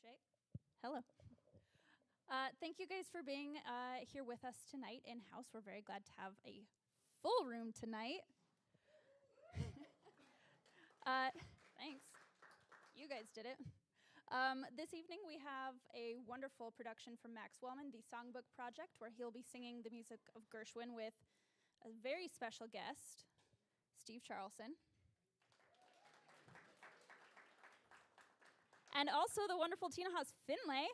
Noce. Hello. Thank you guys for being here with us tonight in-house. We're very glad to have a full room tonight. Thanks. You guys did it. This evening we have a wonderful production from Max Wellman, the Songbook Project, where he'll be singing the music of Gershwin with a very special guest, Steve Charlson. And also the wonderful Tina Haas Finlay.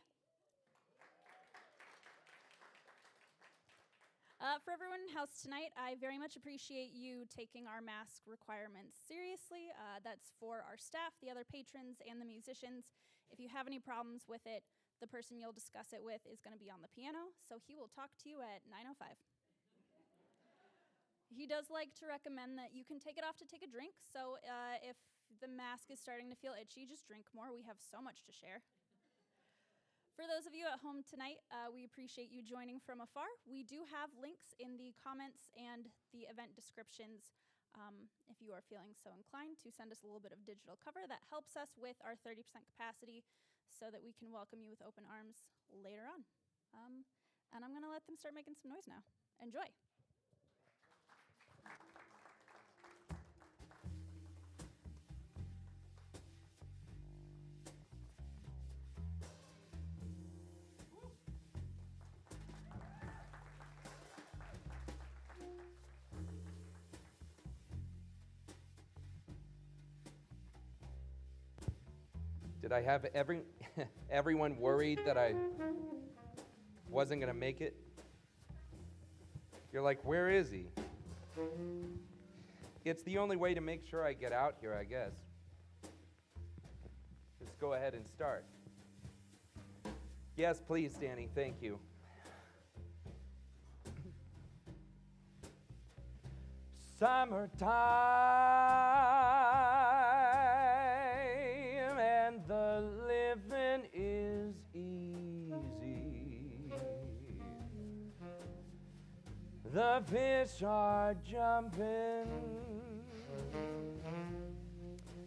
For everyone in house tonight, I very much appreciate you taking our mask requirements seriously. That's for our staff, the other patrons, and the musicians. If you have any problems with it, the person you'll discuss it with is going to be on the piano, so he will talk to you at 9:05. He does like to recommend that you can take it off to take a drink, so if the mask is starting to feel itchy, just drink more. We have so much to share. For those of you at home tonight, we appreciate you joining from afar. We do have links in the comments and the event descriptions if you are feeling so inclined to send us a little bit of digital cover. That helps us with our 30% capacity so that we can welcome you with open arms later on. And I'm going to let them start making some noise now. Enjoy. Did I have everyone worried that I wasn't going to make it? You're like, where is he? It's the only way to make sure I get out here, I guess. Just go ahead and start. Yes, please, Danny, thank you. Summertime and the living is easy. The fish are jumping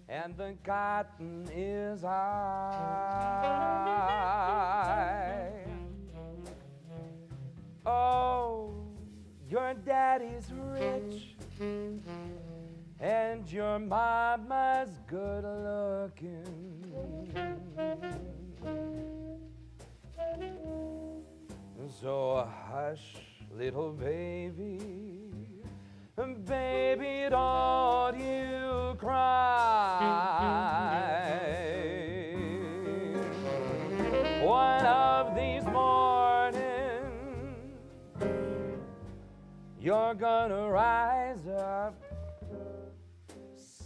and the cotton is high. Oh, your daddy's rich and your mama's good looking. So hush, little baby, baby, don't you cry. One of these mornings you're gonna rise up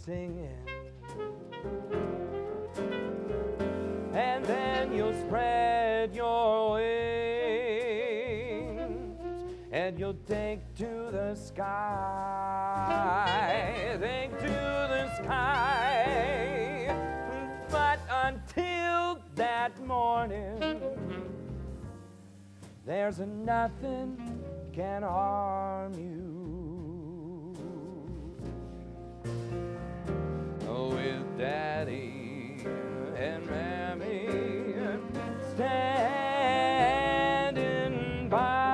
singing, and then you'll spread your wings and you'll take to the sky, take to the sky. But until that morning, there's nothing can harm you. With Daddy and Mammy standing by.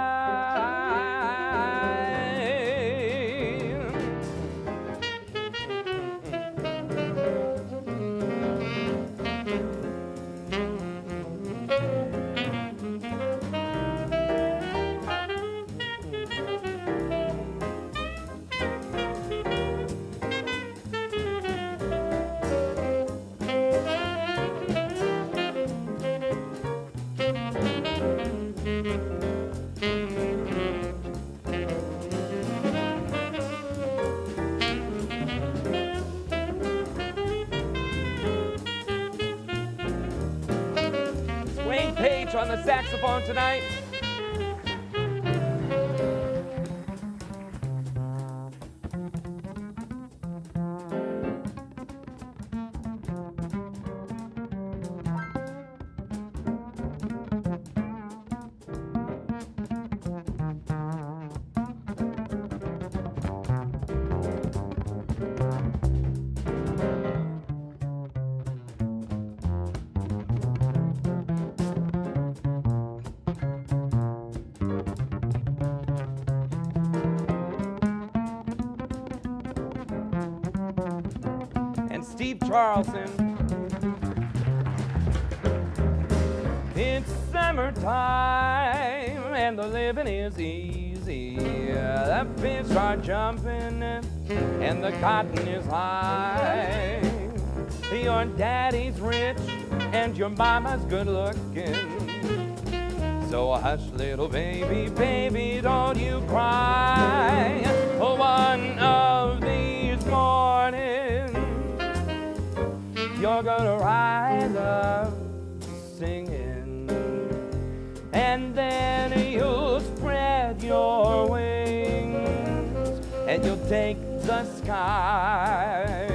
On the saxophone tonight. Steve Charleston. It's summertime and the living is easy. The fish are jumping and the cotton is high. Your daddy's rich and your mama's good looking. So hush, little baby, baby, don't you cry. One of these mornings you're gonna rise up singing, and then you'll spread your wings and you'll take the sky.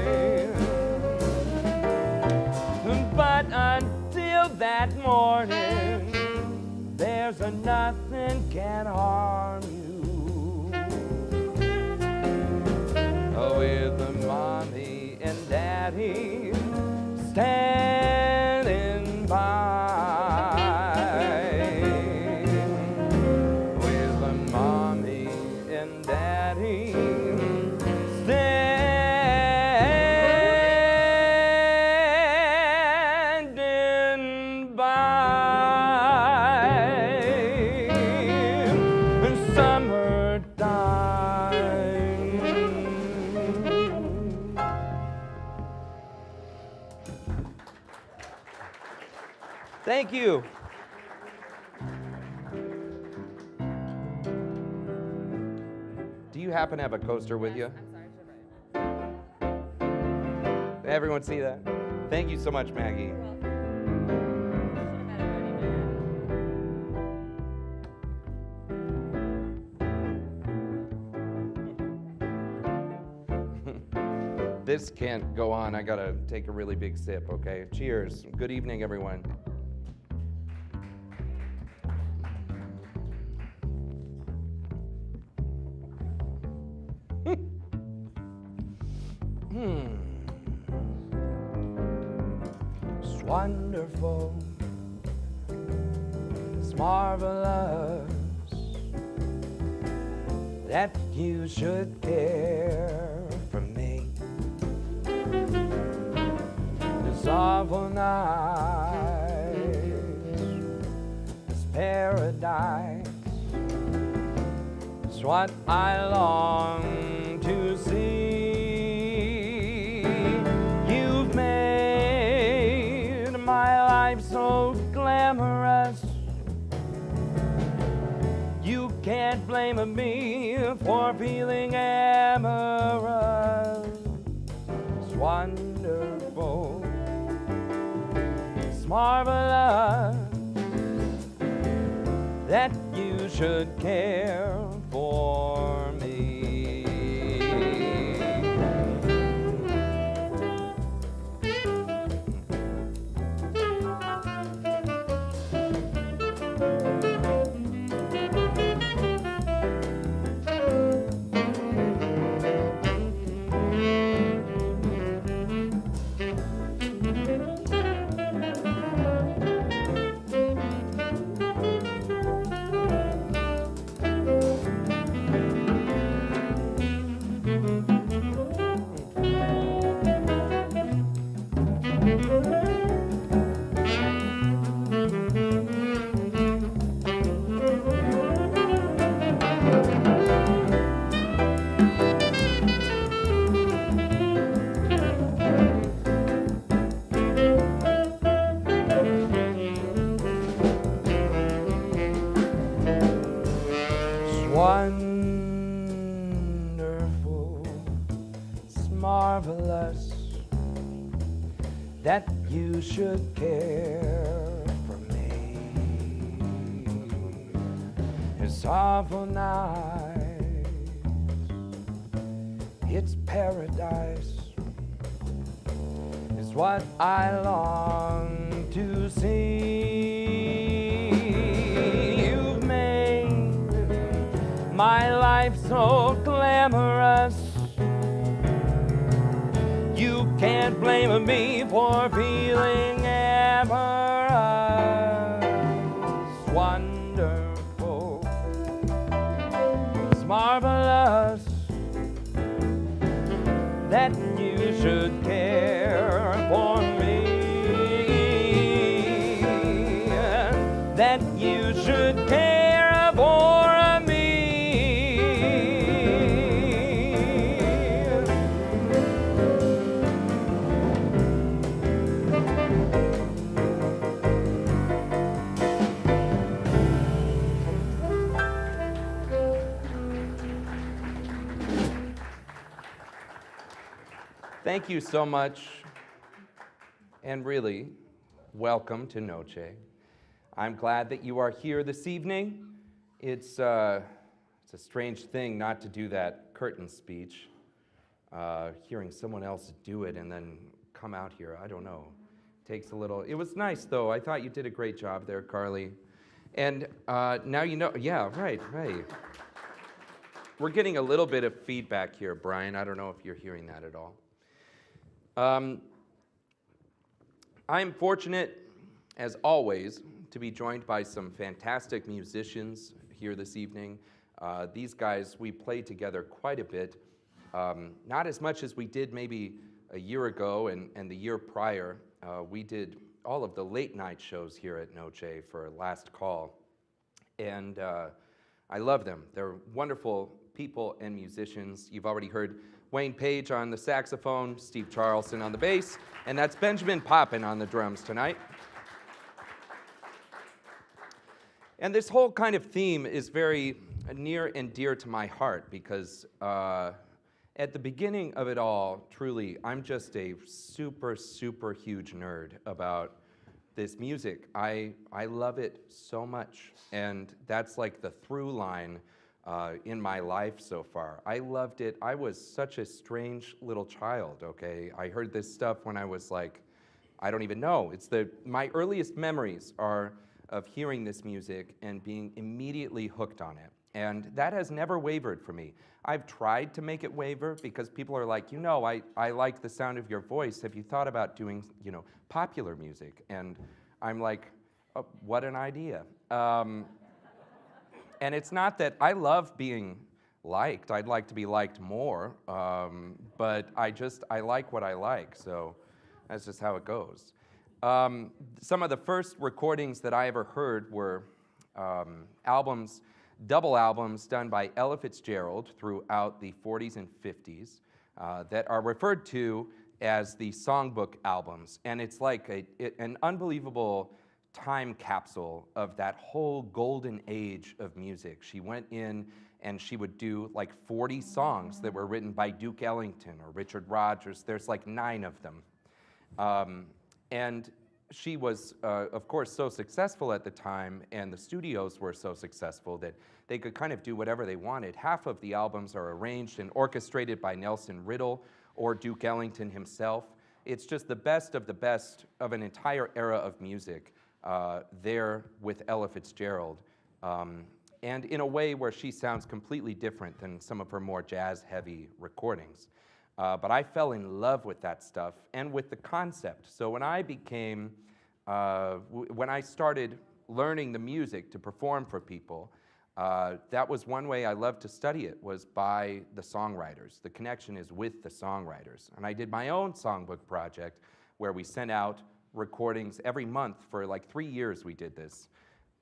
But until that morning, there's a nothing can harm you. With mommy and daddy standing by. With mommy and daddy standing by. Summertime. Thank you. Do you happen to have a coaster with you? I'm sorry, Everyone see that? Thank you so much, Maggie. This can't go on. I gotta take a really big sip, okay? Cheers. Good evening, everyone. It's wonderful. It's marvelous that you should care for me. It's awful nice. It's paradise. It's what I long to see. You've made my life so glamorous. You can't blame me for feeling amorous. It's wonderful. It's marvelous that you should care for me. Wonderful, it's marvelous that you should care for me. It's awful nice. It's paradise. It's what I long to see. You've made my life so glamorous. You can't blame me for feeling amorous. It's wonderful. It's marvelous that you should care Thank you so much, and really, welcome to Noce. I'm glad that you are here this evening. It's a strange thing not to do that curtain speech. Hearing someone else do it and then come out here, I don't know. Takes a little. It was nice, though. I thought you did a great job there, Carly. And now you know. Yeah, right. We're getting a little bit of feedback here, Brian. I don't know if you're hearing that at all. I'm fortunate, as always, to be joined by some fantastic musicians here this evening. These guys, we played together quite a bit. Not as much as we did maybe a year ago and the year prior. We did all of the late night shows here at Noce for Last Call. And I love them. They're wonderful people and musicians. You've already heard Wayne Page on the saxophone, Steve Charleston on the bass, and that's Benjamin Poppin on the drums tonight. And this whole kind of theme is very near and dear to my heart because at the beginning of it all, truly, I'm just a super, super huge nerd about this music. I love it so much, and that's like the through line in my life so far. I loved it. I was such a strange little child, okay? I heard this stuff when I was like, I don't even know. My earliest memories are of hearing this music and being immediately hooked on it. And that has never wavered for me. I've tried to make it waver because people are like, I like the sound of your voice. Have you thought about doing, popular music? And I'm like, oh, what an idea. And it's not that I love being liked. I'd like to be liked more, but I like what I like, so that's just how it goes. Some of the first recordings that I ever heard were double albums done by Ella Fitzgerald throughout the 40s and 50s that are referred to as the Songbook Albums. And it's like an unbelievable time capsule of that whole golden age of music. She went in and she would do like 40 songs that were written by Duke Ellington or Richard Rodgers. There's like 9 of them. And she was, of course, so successful at the time, and the studios were so successful that they could kind of do whatever they wanted. Half of the albums are arranged and orchestrated by Nelson Riddle or Duke Ellington himself. It's just the best of an entire era of music there with Ella Fitzgerald, and in a way where she sounds completely different than some of her more jazz-heavy recordings. But I fell in love with that stuff and with the concept. So when I started learning the music to perform for people, that was one way I loved to study it, was by the songwriters. The connection is with the songwriters. And I did my own songbook project where we sent out recordings every month for like 3 years. We did this,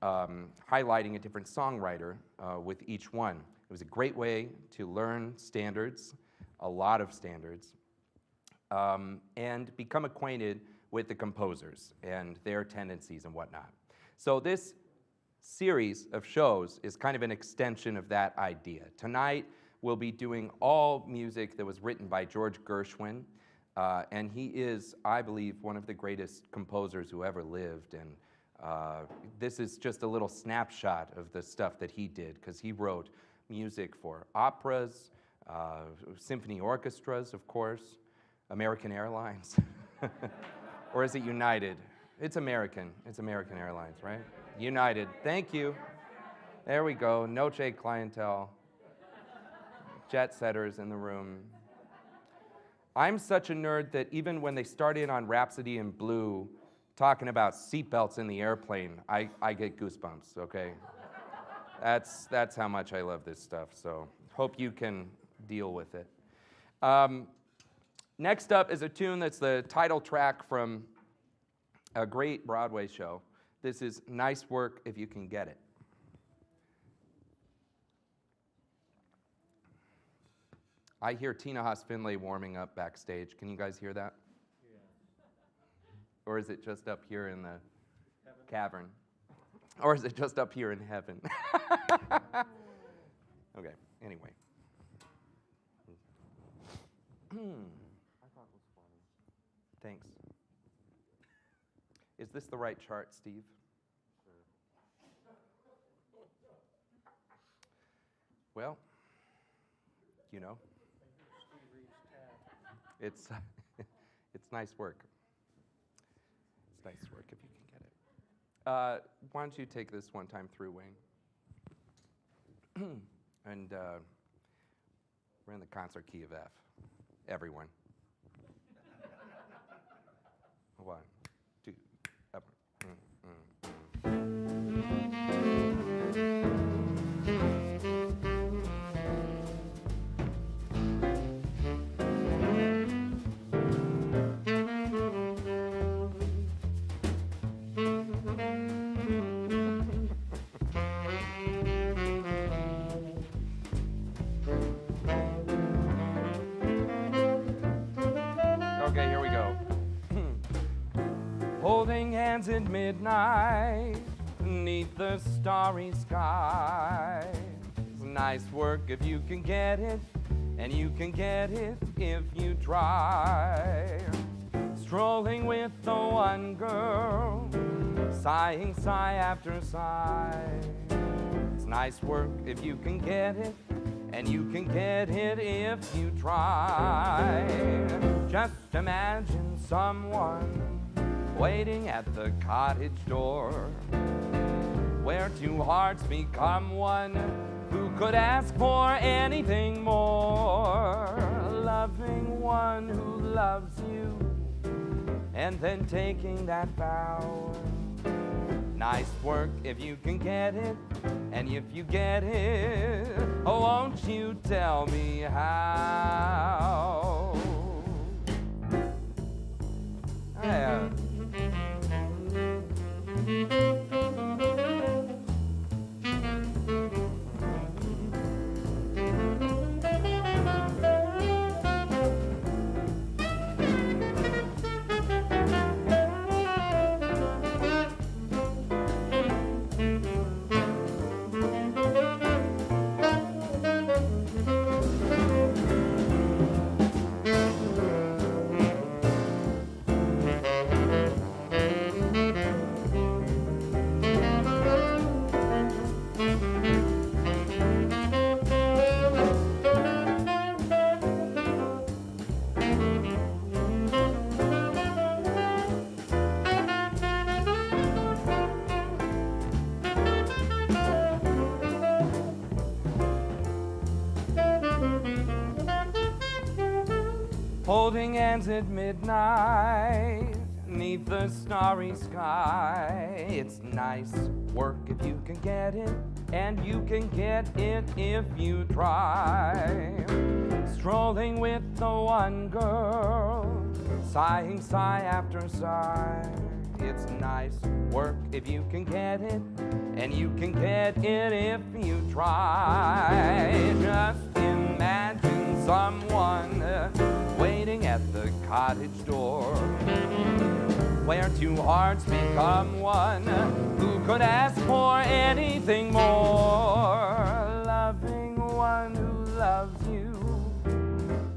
highlighting a different songwriter with each one. It was a great way to learn standards, a lot of standards, and become acquainted with the composers and their tendencies and whatnot. So this series of shows is kind of an extension of that idea. Tonight, we'll be doing all music that was written by George Gershwin, and he is, I believe, one of the greatest composers who ever lived. And this is just a little snapshot of the stuff that he did, because he wrote music for operas, symphony orchestras, of course, American Airlines. Or is it United? It's American. It's American Airlines, right? United. Thank you. There we go. Noce clientele. Jet setters in the room. I'm such a nerd that even when they started on Rhapsody in Blue talking about seatbelts in the airplane, I get goosebumps, okay? That's how much I love this stuff, so hope you can deal with it. Next up is a tune that's the title track from a great Broadway show. This is Nice Work If You Can Get It. I hear Tina Haas-Finlay warming up backstage. Can you guys hear that? Yeah. Or is it just up here in the cavern? Or is it just up here in heaven? Okay, anyway. I thought we'll Is this the right chart, Steve? Well, you know, it's it's nice work. It's nice work if you can get it. Why don't you take this one time through, Wayne? And we're in the concert key of F. Everyone. 1, 2, up. Okay, here we go. Holding hands at midnight, beneath the starry sky. It's nice work if you can get it, and you can get it if you try. Strolling with the one girl, sighing sigh after sigh. It's nice work if you can get it, and you can get it if you try. Just imagine someone waiting at the cottage door, where two hearts become one, who could ask for anything more. Loving one who loves you, and then taking that vow. Nice work if you can get it, and if you get it, oh, won't you tell me how? Yeah. Holding hands at midnight, neath the starry sky. It's nice work if you can get it, and you can get it if you try. Strolling with the one girl, sighing sigh after sigh. It's nice work if you can get it, and you can get it if you try. Just imagine someone waiting at the cottage door, where two hearts become one, who could ask for anything more. Loving one who loves you,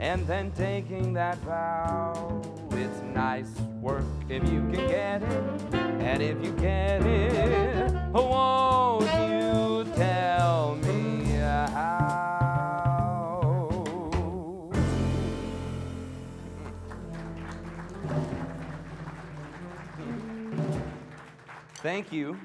and then taking that vow. It's nice work if you can get it, and if you get it, won't you tell me how? Thank you.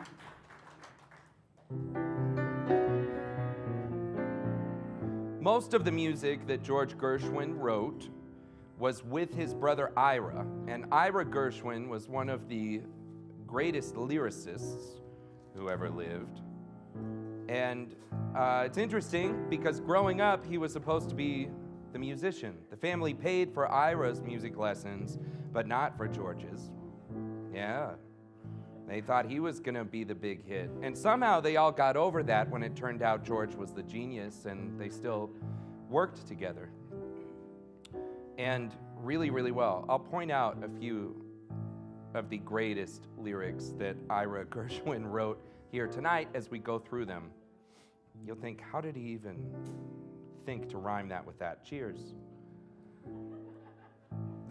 Most of the music that George Gershwin wrote was with his brother Ira, and Ira Gershwin was one of the greatest lyricists who ever lived. And it's interesting because growing up, he was supposed to be the musician. The family paid for Ira's music lessons, but not for George's. Yeah. They thought he was going to be the big hit. And somehow they all got over that when it turned out George was the genius, and they still worked together. And really, really well. I'll point out a few of the greatest lyrics that Ira Gershwin wrote here tonight as we go through them. You'll think, how did he even think to rhyme that with that? Cheers.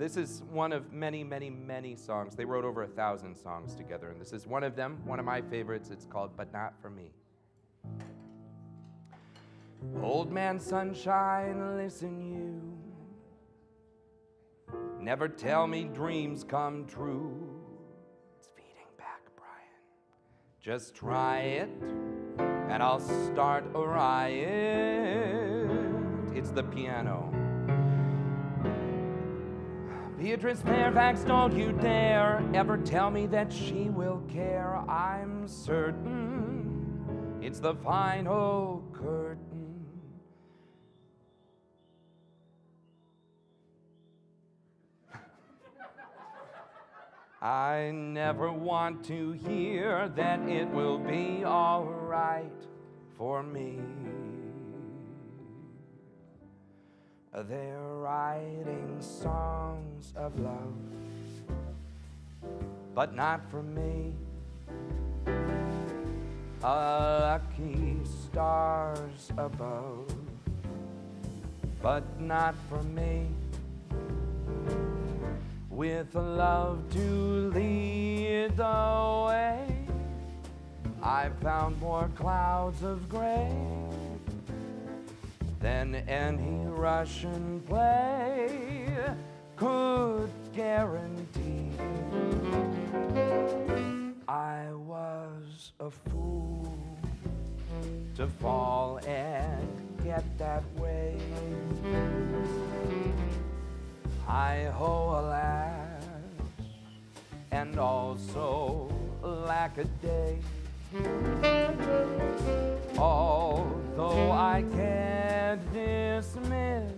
This is one of many, many, many songs. They wrote over 1,000 songs together, and this is one of them, one of my favorites. It's called But Not For Me. Old man sunshine, listen you. Never tell me dreams come true. It's feeding back, Brian. Just try it, and I'll start a riot. It's the piano. Beatrice Fairfax, don't you dare ever tell me that she will care. I'm certain it's the final curtain. I never want to hear that it will be all right for me. They're writing songs of love, but not for me. Lucky stars above, but not for me. With love to lead the way, I found more clouds of gray than any Russian play could guarantee. I was a fool to fall and get that way. Hi-ho, alas, and also lack-a-day. Although I can't dismiss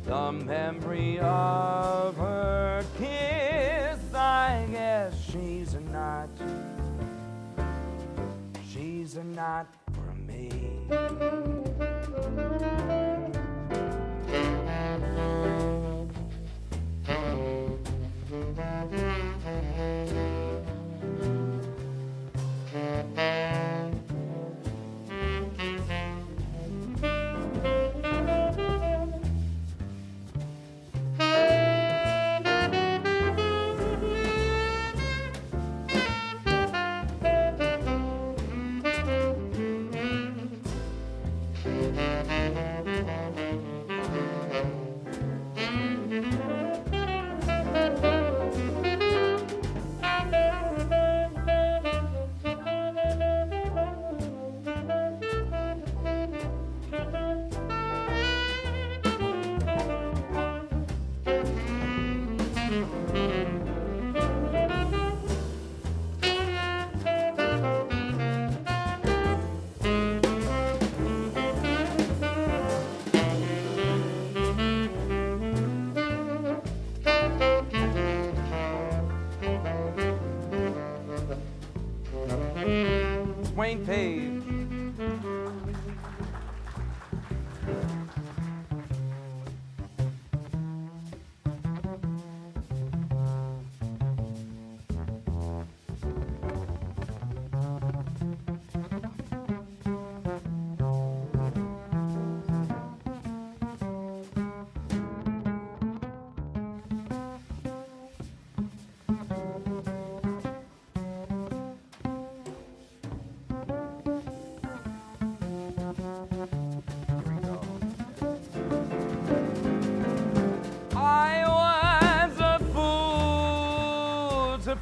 the memory of her kiss, I guess she's not for me. Wayne Page.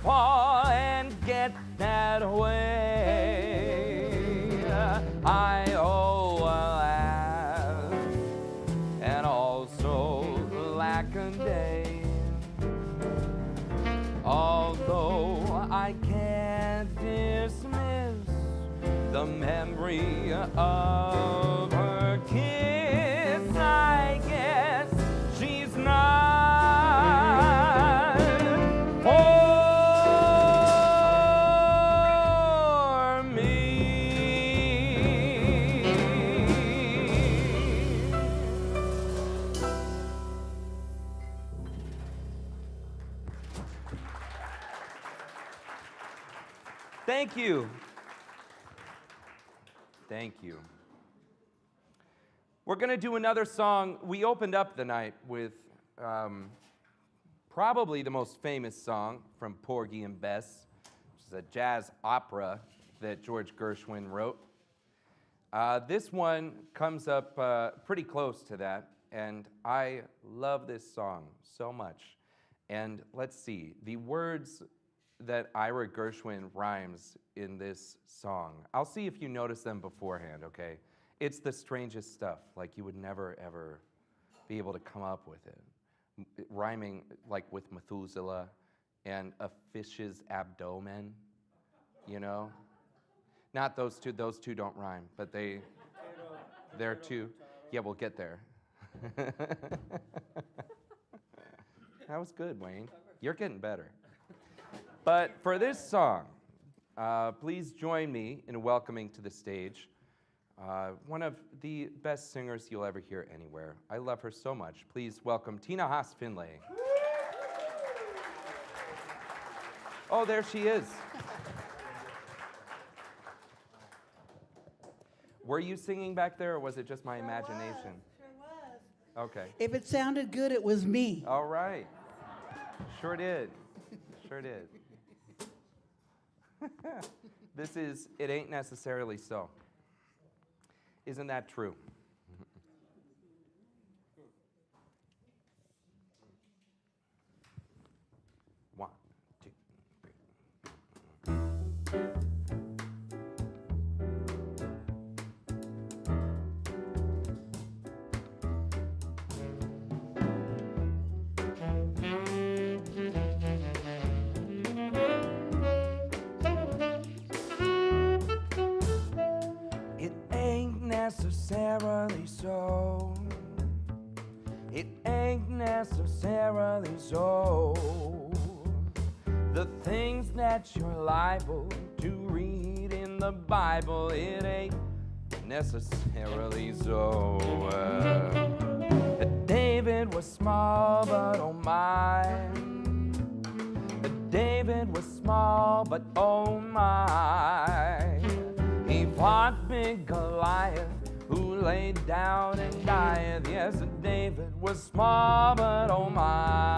Paul and get that way. I owe a laugh and also lack a day. Although I can't dismiss the memory of her kiss, I guess she's not Thank you. Thank you. We're going to do another song. We opened up the night with probably the most famous song from Porgy and Bess, which is a jazz opera that George Gershwin wrote. This one comes up pretty close to that, and I love this song so much. And let's see, the words that Ira Gershwin rhymes in this song, I'll see if you notice them beforehand, okay? It's the strangest stuff, like you would never, ever be able to come up with it. Rhyming like with Methuselah and a fish's abdomen, you know? Not those two don't rhyme, but they're two. Yeah, we'll get there. That was good, Wayne. You're getting better. But for this song, please join me in welcoming to the stage one of the best singers you'll ever hear anywhere. I love her so much. Please welcome Tina Haas-Finlay. Oh, there she is. Were you singing back there, or was it just my imagination? Sure was. Okay. If it sounded good, it was me. All right. Sure did. Sure did. This is It Ain't Necessarily So. Isn't that true? One, two, three. Necessarily so. It ain't necessarily so. The things that you're liable to read in the Bible, it ain't necessarily so. David was small, but oh my. David was small, but oh my. He fought big Goliath, who laid down and died. Yes, David was small, but oh my.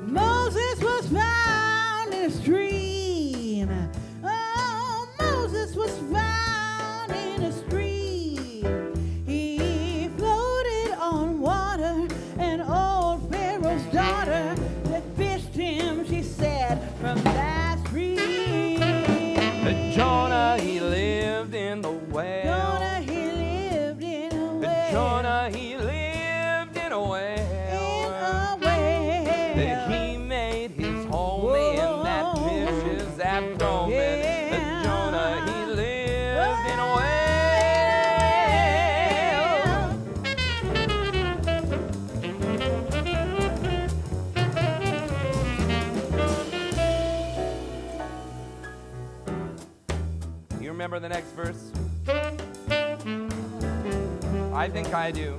Moses was found in a stream. Oh, Moses was found in a stream. He floated on water, and old Pharaoh's daughter that fished him, she said, from that stream. Jonah, he lived in the whale. Jonah, he lived in a whale. Jonah, he lived in a whale. In a whale. That he made his home in that fish's abdomen. Yeah. Jonah, he lived in a whale. You remember the next verse? I think I do.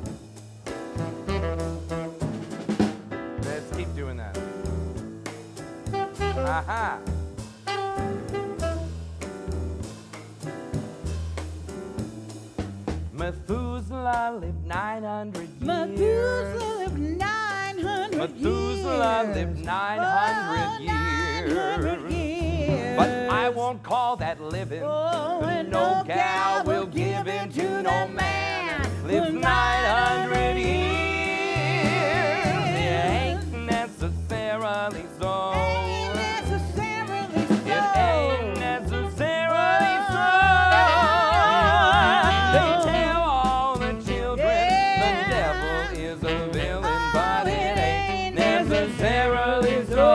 Let's keep doing that. Aha! Methuselah lived 900 years. Methuselah lived 900 Methuselah years. lived 900 years. 900 years. But I won't call that living. Oh, and No gal will give in to no man. Lives 900 years. It ain't necessarily so. Ain't necessarily so. It ain't necessarily so. They tell all the children the devil is a villain, but it ain't necessarily so.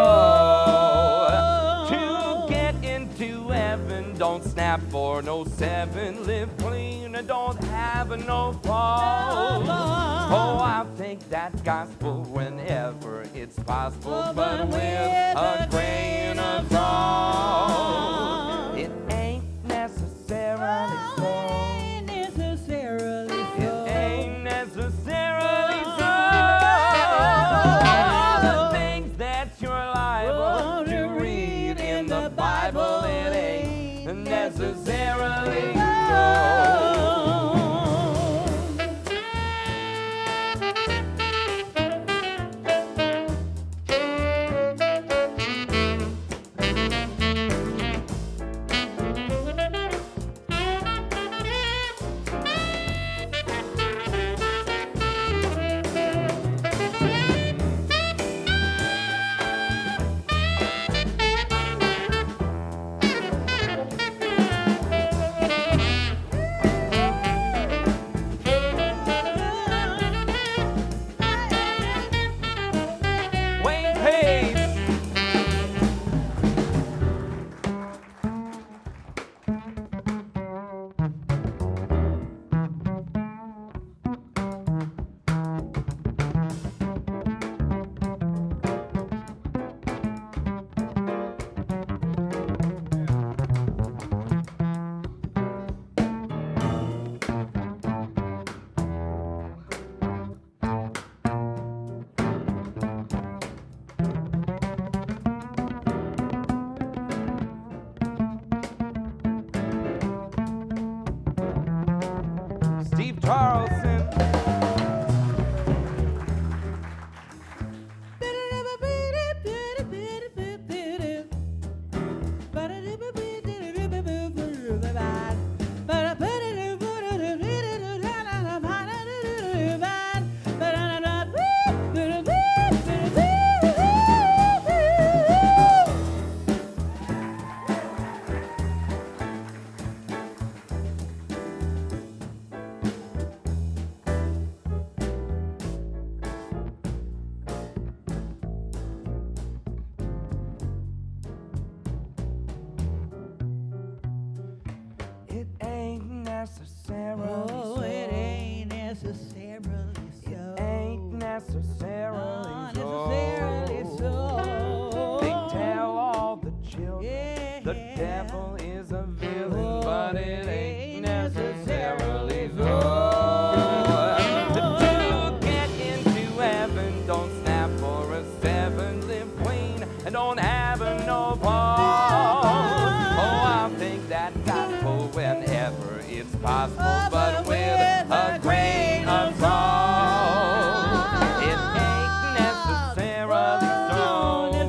To get into heaven, don't snap for no 7. Live clean and don't have no fault. Oh, I'll take that gospel whenever it's possible, but with a grain of salt. It ain't necessarily so. Ain't necessarily so. It ain't necessarily so. All the things that you're liable to read in the Bible, it ain't Carlson. It ain't necessarily Oh, so. it ain't necessarily so. It ain't necessarily necessarily so. They tell all the children Yeah, the yeah. devil is a villain, Oh, but it ain't necessarily so. so. To get into heaven, don't snap for a seven, live clean, and don't have no balls. Oh, I'll take that gospel whenever it's possible, but with a grain of salt. It ain't necessarily so. It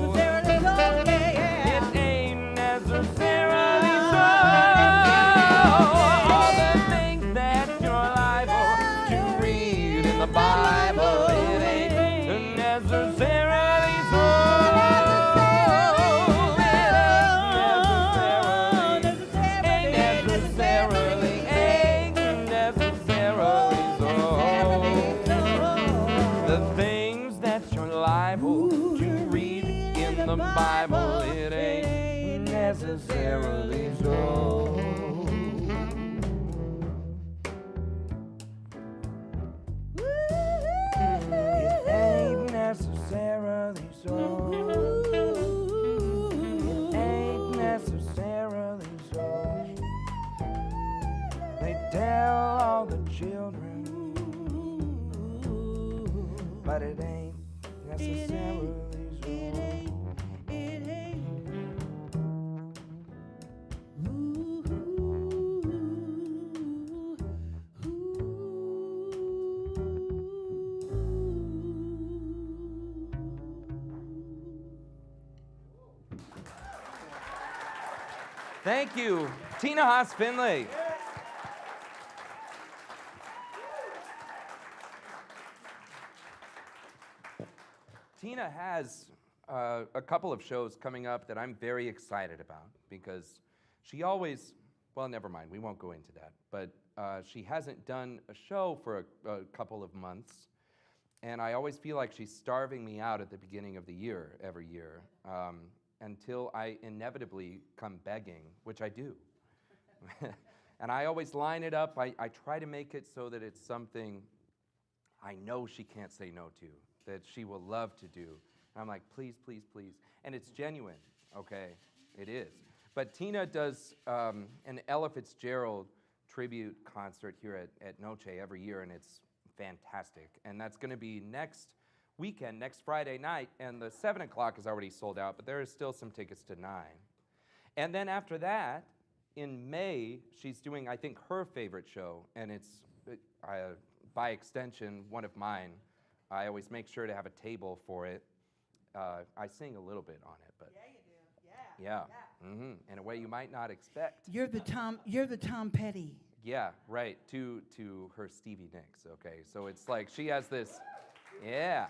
ain't necessarily so. All the things that you're liable to read in the Bible, it ain't necessarily so. Ain't necessarily so. The things that you're liable to read in the Bible, it ain't necessarily so. It ain't necessarily so. It ain't necessarily so. They tell all the children, but it ain't necessarily so. Thank you, Tina Haas Finlay. Tina has a couple of shows coming up that I'm very excited about because she always, well, never mind, we won't go into that, but she hasn't done a show for a couple of months, and I always feel like she's starving me out at the beginning of the year, every year, until I inevitably come begging, which I do. And I always line it up, I try to make it so that it's something I know she can't say no to, that she will love to do. And I'm like, please, please, please. And it's genuine, okay? It is. But Tina does an Ella Fitzgerald tribute concert here at Noce every year, and it's fantastic. And that's gonna be next weekend, next Friday night, and the 7 o'clock is already sold out, but there is still some tickets to 9. And then after that, in May, she's doing, I think, her favorite show, and it's, by extension, one of mine. I always make sure to have a table for it. I sing a little bit on it, but Yeah, you do. Yeah. Yeah. In a way you might not expect. You're the Tom Petty. Yeah, right. To her Stevie Nicks. Okay, so it's like she has this. Yeah,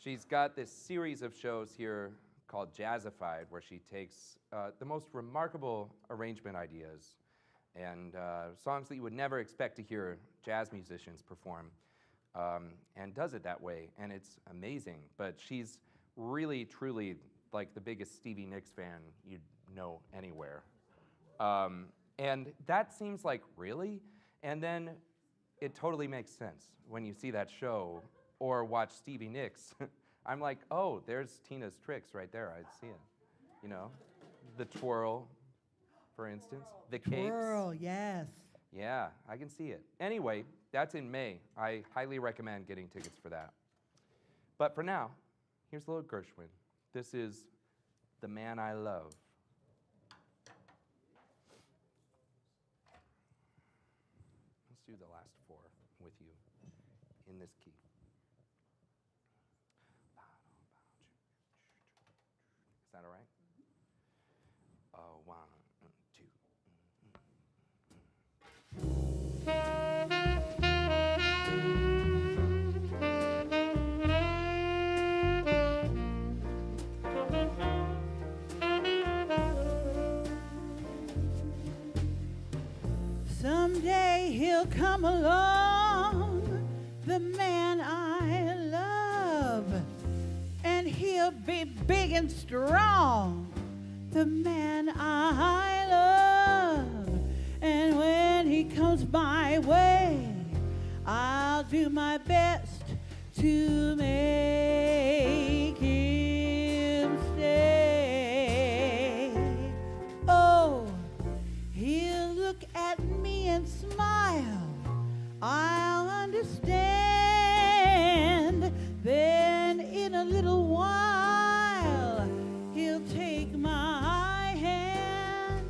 she's got this series of shows here called Jazzified, where she takes the most remarkable arrangement ideas and songs that you would never expect to hear jazz musicians perform. And does it that way, and it's amazing. But she's really, truly like the biggest Stevie Nicks fan you'd know anywhere. And that seems like, really? And then it totally makes sense when you see that show or watch Stevie Nicks. I'm like, oh, there's Tina's tricks right there. I'd see it. You know, the twirl, for instance, the capes. Twirl, yes. Yeah, I can see it. Anyway, that's in May. I highly recommend getting tickets for that. But for now, here's a little Gershwin. This is The Man I Love. Let's do the last four with you in this key. Is that all right? One, two. Someday he'll come along, the man I love, and he'll be big and strong, the man I love. And when he comes my way, I'll do my best to make him stay. Oh, he'll look at me and smile, I'll understand. Then in a little while, he'll take my hand.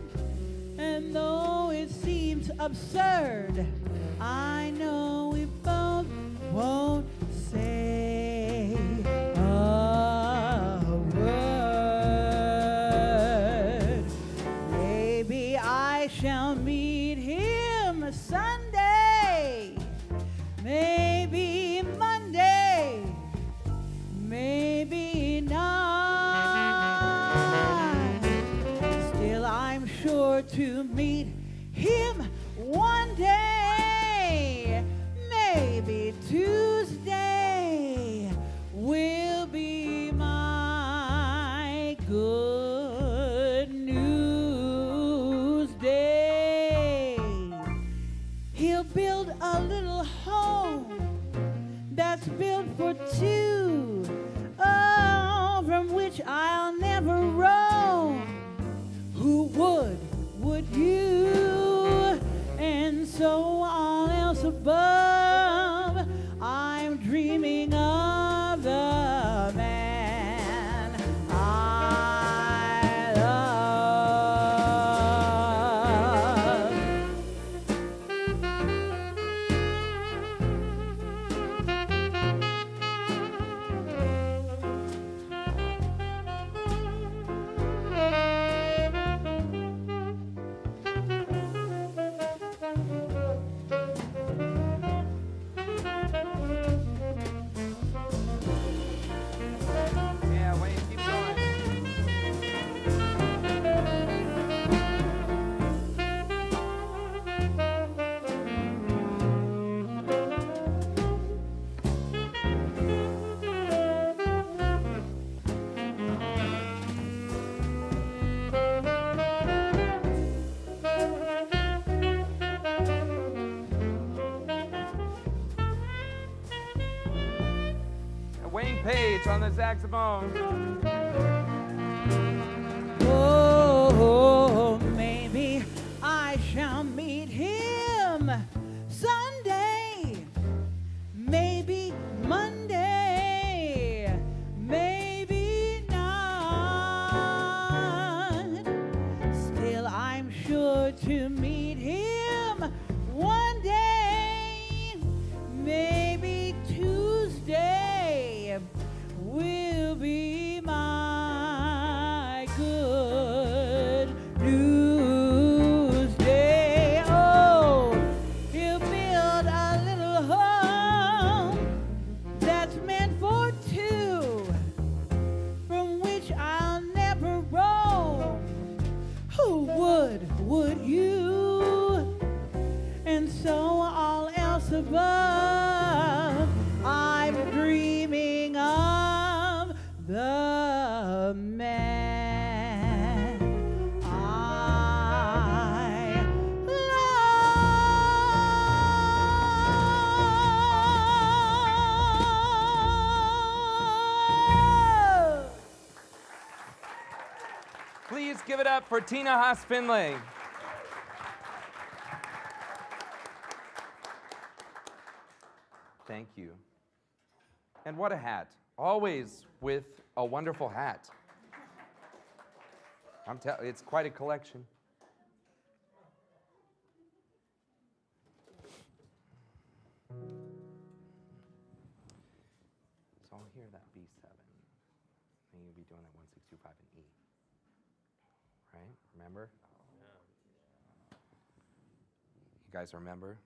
And though it seems absurd, I know we both won't say a word. Maybe I shall meet him Sunday, maybe Monday, maybe not. Still, I'm sure to meet him one day. Maybe Tuesday will be my good news day. He'll build a little home that's built for two, oh, from which I'll never roam. Who would you? And so all else above, I'm dreaming of the man I love. Yeah, Wayne, keep going. Wayne Page on the saxophone. Oh, maybe I shall meet him Sunday, maybe Monday, maybe not. Still, I'm sure to meet him one day, maybe Tuesday will be my good news day. Oh, he'll build a little home that's meant for two, from which I'll never roam. Who would you? And so all else above, I'm dreaming of the man I love. Please give it up for Tina Haas-Finlay. Thank you. And what a hat. Always with a wonderful hat. It's quite a collection. B7. And you'll be doing that 1, 6, 2, 5, and E. Right? Remember? You guys remember?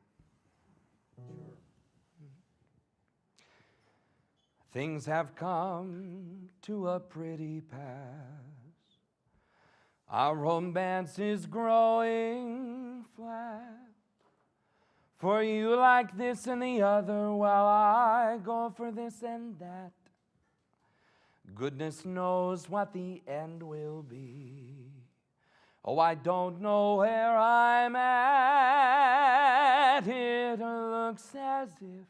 Sure. Things have come to a pretty pass. Our romance is growing flat. For you like this and the other, while I go for this and that. Goodness knows what the end will be. Oh, I don't know where I'm at. It looks as if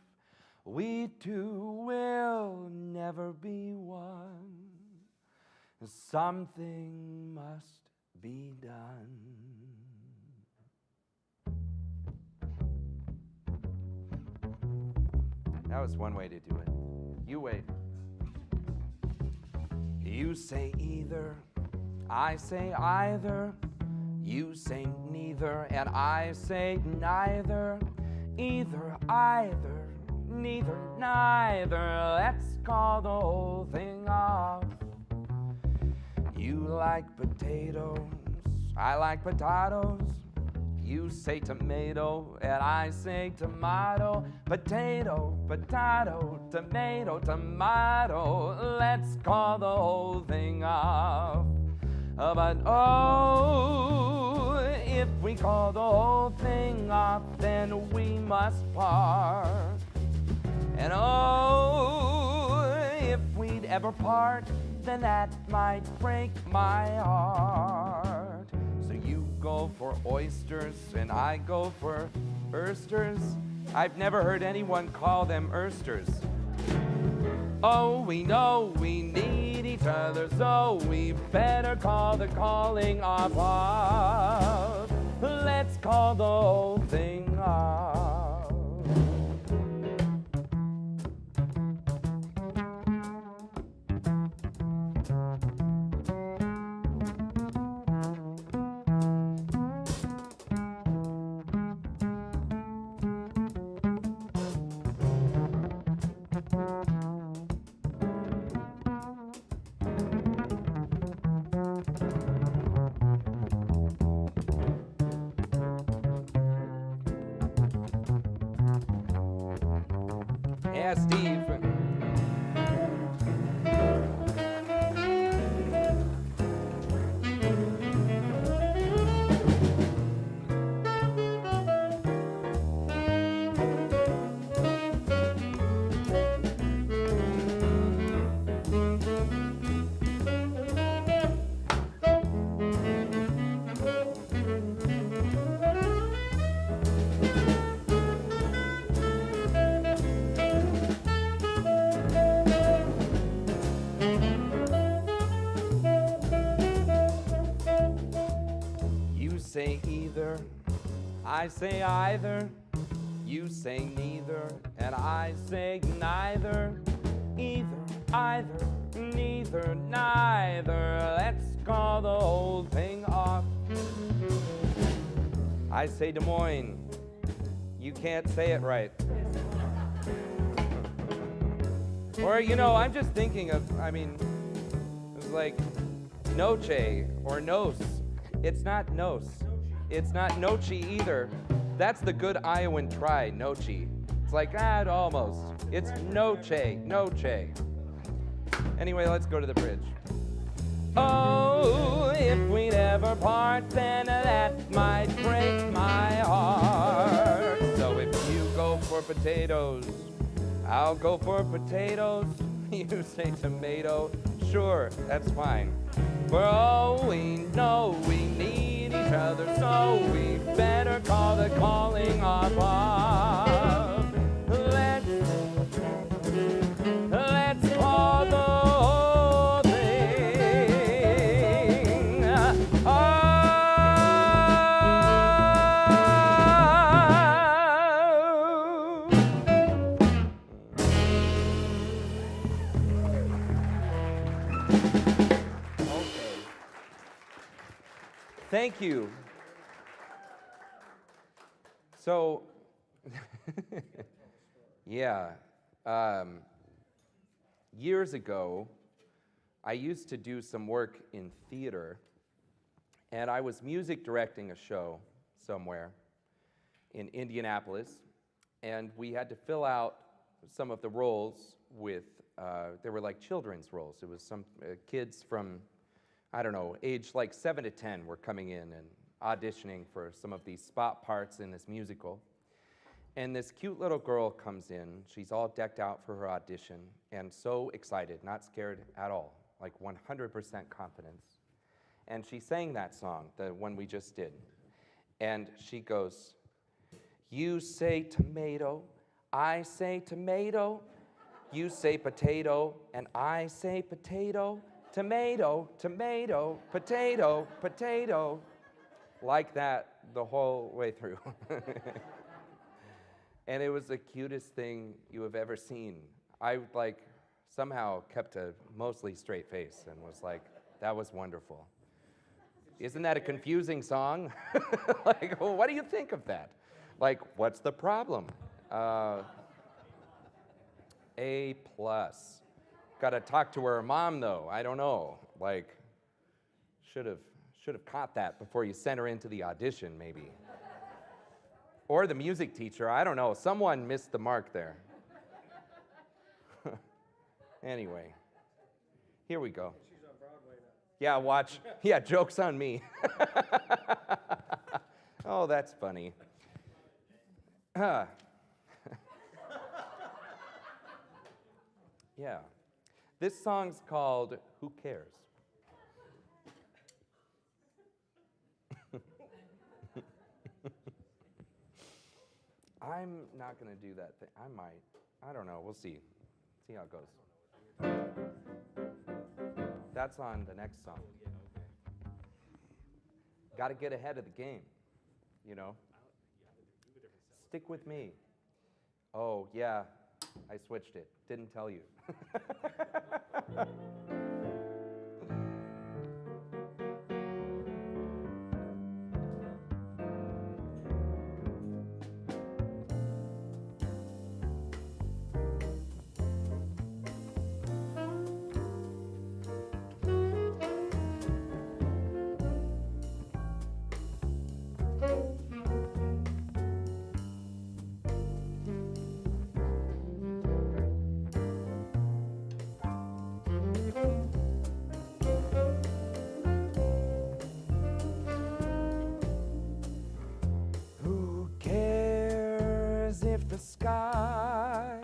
we two will never be one. Something must be done. That was one way to do it. You wait. You say either, I say either. You say neither, and I say neither. Either, either, neither, neither. Let's call the whole thing off. You like potatoes, I like potatoes. You say tomato, and I say tomato. Potato, potato, tomato, tomato. Let's call the whole thing off. But oh, if we call the whole thing off, then we must part. And oh, if we'd ever part, then that might break my heart. So you go for oysters and I go for oysters. I've never heard anyone call them oysters. Oh, we know we need each other, so we better call the calling off. Let's call the whole thing off. Yeah, Steve. Say either, I say either. You say neither, and I say neither. Either, either, neither, neither. Let's call the whole thing off. I say Des Moines. You can't say it right. Or, you know, I'm just thinking of, it's like Noce or Noce. It's not Noce. It's not Noce either. That's the good Iowan try, Noce. It's like, almost. It's Noce, Noce. Anyway, let's go to the bridge. Oh, if we'd ever part, then that might break my heart. So if you go for potatoes, I'll go for potatoes. You say tomato, sure, that's fine. For all we know, we need each other, so we better call the calling off. Let's call the whole thing off. Thank you. So, yeah. years ago, I used to do some work in theater, and I was music directing a show somewhere in Indianapolis, and we had to fill out some of the roles with, they were like children's roles. It was some kids from, I don't know, age like 7 to 10 were coming in and auditioning for some of these spot parts in this musical. And this cute little girl comes in. She's all decked out for her audition and so excited, not scared at all, like 100% confidence. And she sang that song, the one we just did. And she goes, "You say tomato, I say tomato, you say potato, and I say potato, tomato, tomato, potato, potato." Like that the whole way through. And it was the cutest thing you have ever seen. I somehow kept a mostly straight face and was like, that was wonderful. Isn't that a confusing song? Like, well, what do you think of that? Like, what's the problem? A+. Gotta talk to her mom though, I don't know. Like, should have caught that before you sent her into the audition maybe. Or the music teacher, I don't know. Someone missed the mark there. Anyway, here we go. She's on Broadway now. Yeah, watch. Yeah, joke's on me. Oh, that's funny. Yeah. This song's called Who Cares? I'm not going to do that thing. I might. I don't know. We'll see. See how it goes. That's on the next song. Got to get ahead of the game, you know? Stick with me. Oh, yeah. I switched it. Didn't tell you. The sky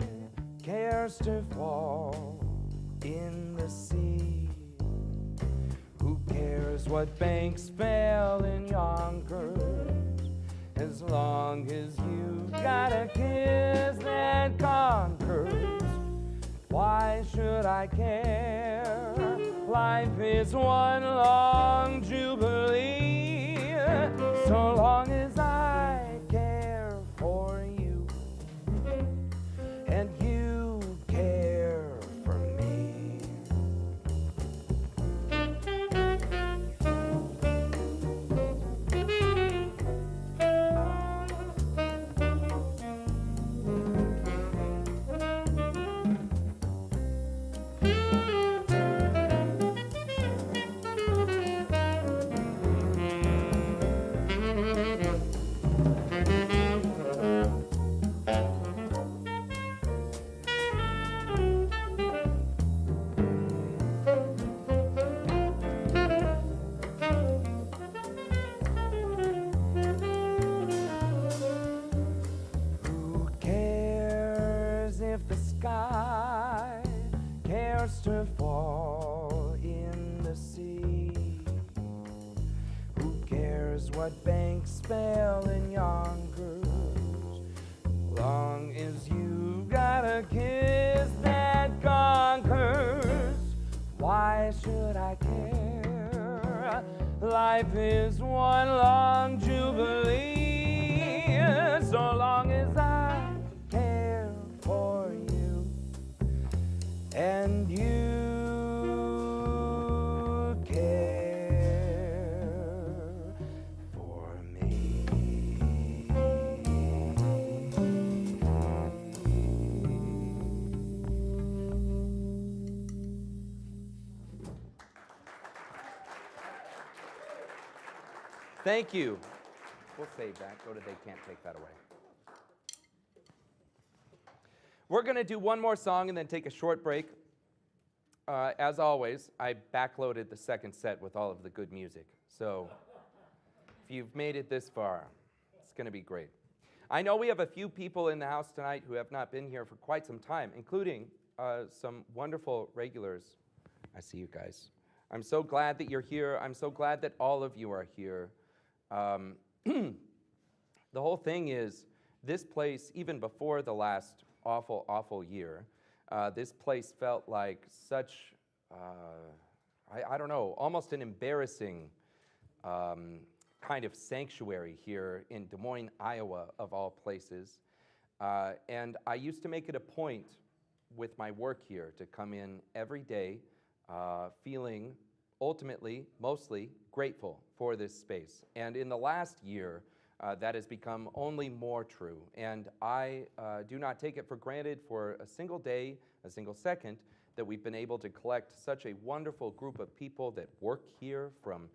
cares to fall in the sea. Who cares what banks fail in Yonkers, as long as you got a kiss that conquers? Why should I care? Life is one long jubilee, so long as I care for you and you care for me. Sky cares to fall in the sea. Who cares what banks fail in Yonkers, long as you got a kiss that conquers? Why should I care? Life is one long jubilee, so long as I care for you and you care for me. Thank you. We'll save that. Go to They Can't Take That Away. We're going to do one more song and then take a short break. As always, I backloaded the second set with all of the good music. So if you've made it this far, it's going to be great. I know we have a few people in the house tonight who have not been here for quite some time, including some wonderful regulars. I see you guys. I'm so glad that you're here. I'm so glad that all of you are here. The whole thing is, this place, even before the last awful, awful year, this place felt like such, I don't know, almost an embarrassing kind of sanctuary here in Des Moines, Iowa, of all places. And I used to make it a point with my work here to come in every day feeling ultimately, mostly grateful for this space. And in the last year, that has become only more true. And I do not take it for granted for a single day, a single second, that we've been able to collect such a wonderful group of people that work here, from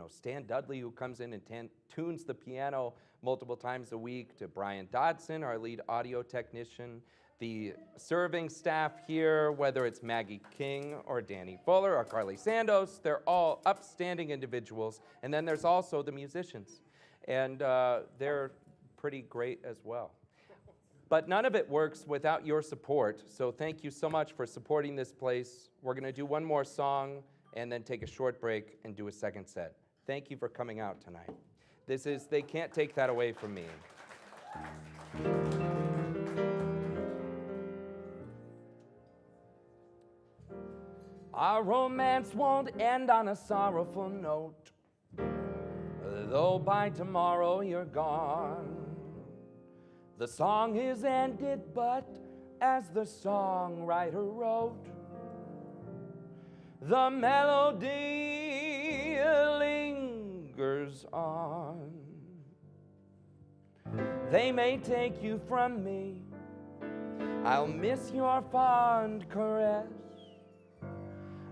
Stan Dudley, who comes in and tunes the piano multiple times a week, to Brian Dodson, our lead audio technician, the serving staff here, whether it's Maggie King or Danny Fuller or Carly Sandos, they're all upstanding individuals. And then there's also the musicians. And they're pretty great as well. But none of it works without your support, so thank you so much for supporting this place. We're going to do one more song and then take a short break and do a second set. Thank you for coming out tonight. This is They Can't Take That Away From Me. Our romance won't end on a sorrowful note, though by tomorrow you're gone. The song is ended, but as the songwriter wrote, the melody lingers on. They may take you from me, I'll miss your fond caress,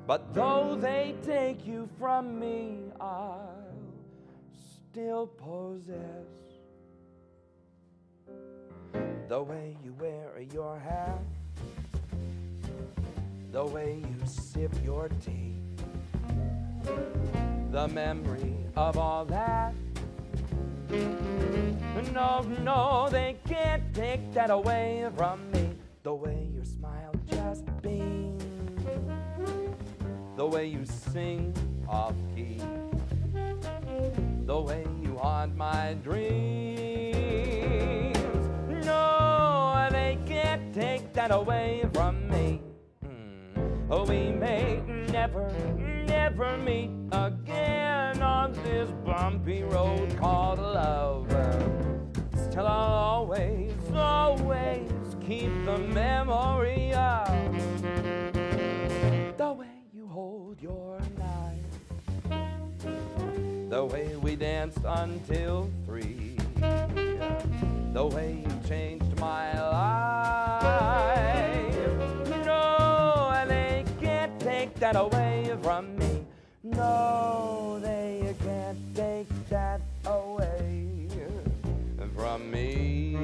but though they take you from me, I'll still possess the way you wear your hat, the way you sip your tea, the memory of all that. No, no, they can't take that away from me. The way your smile just beams, the way you sing off key, the way you haunt my dreams. No, they can't take that away from me. We may never, never meet again on this bumpy road called love. Still I'll always, always keep the memory of the way you hold your knife, the way we danced until 3, the way you changed my life. No, they can't take that away from me. No, they can't take that away from me.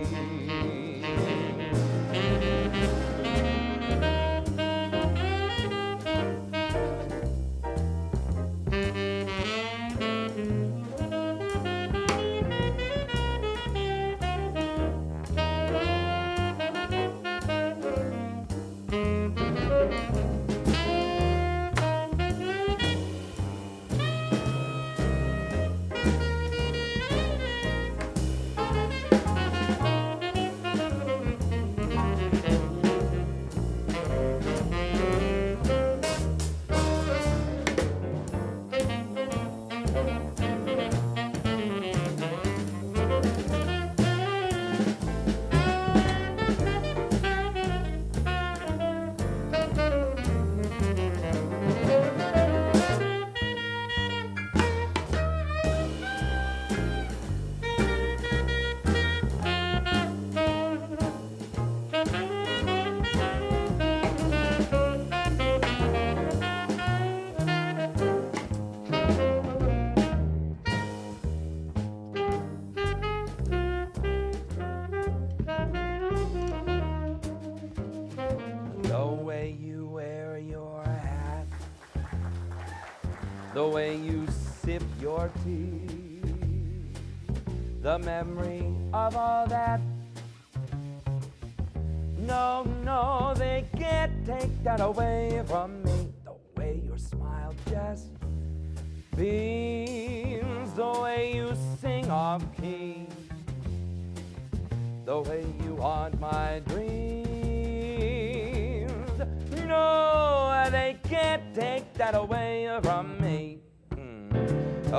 the way you sip your tea, the memory of all that. No, no, they can't take that away from me. The way your smile just beams, the way you sing off key, the way you haunt my dreams. No, they can't take that away from me.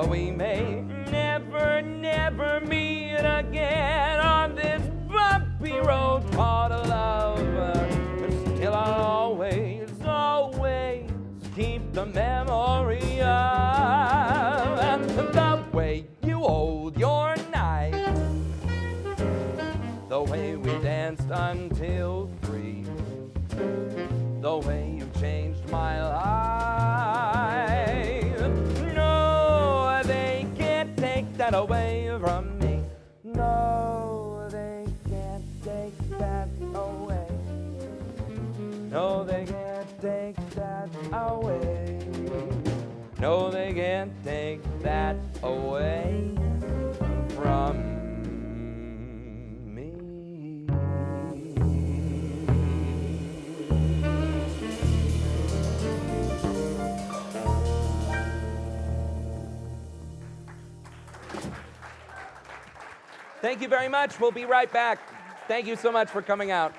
We may never, never meet again on this bumpy road called love. Still I'll always, always keep the memory of the way you hold your knife, the way we danced until 3, the way you changed my life. No, they can't take that away from me. No, they can't take that away. No, they can't take that away. No, they can't take that away from me. Thank you very much. We'll be right back. Thank you so much for coming out.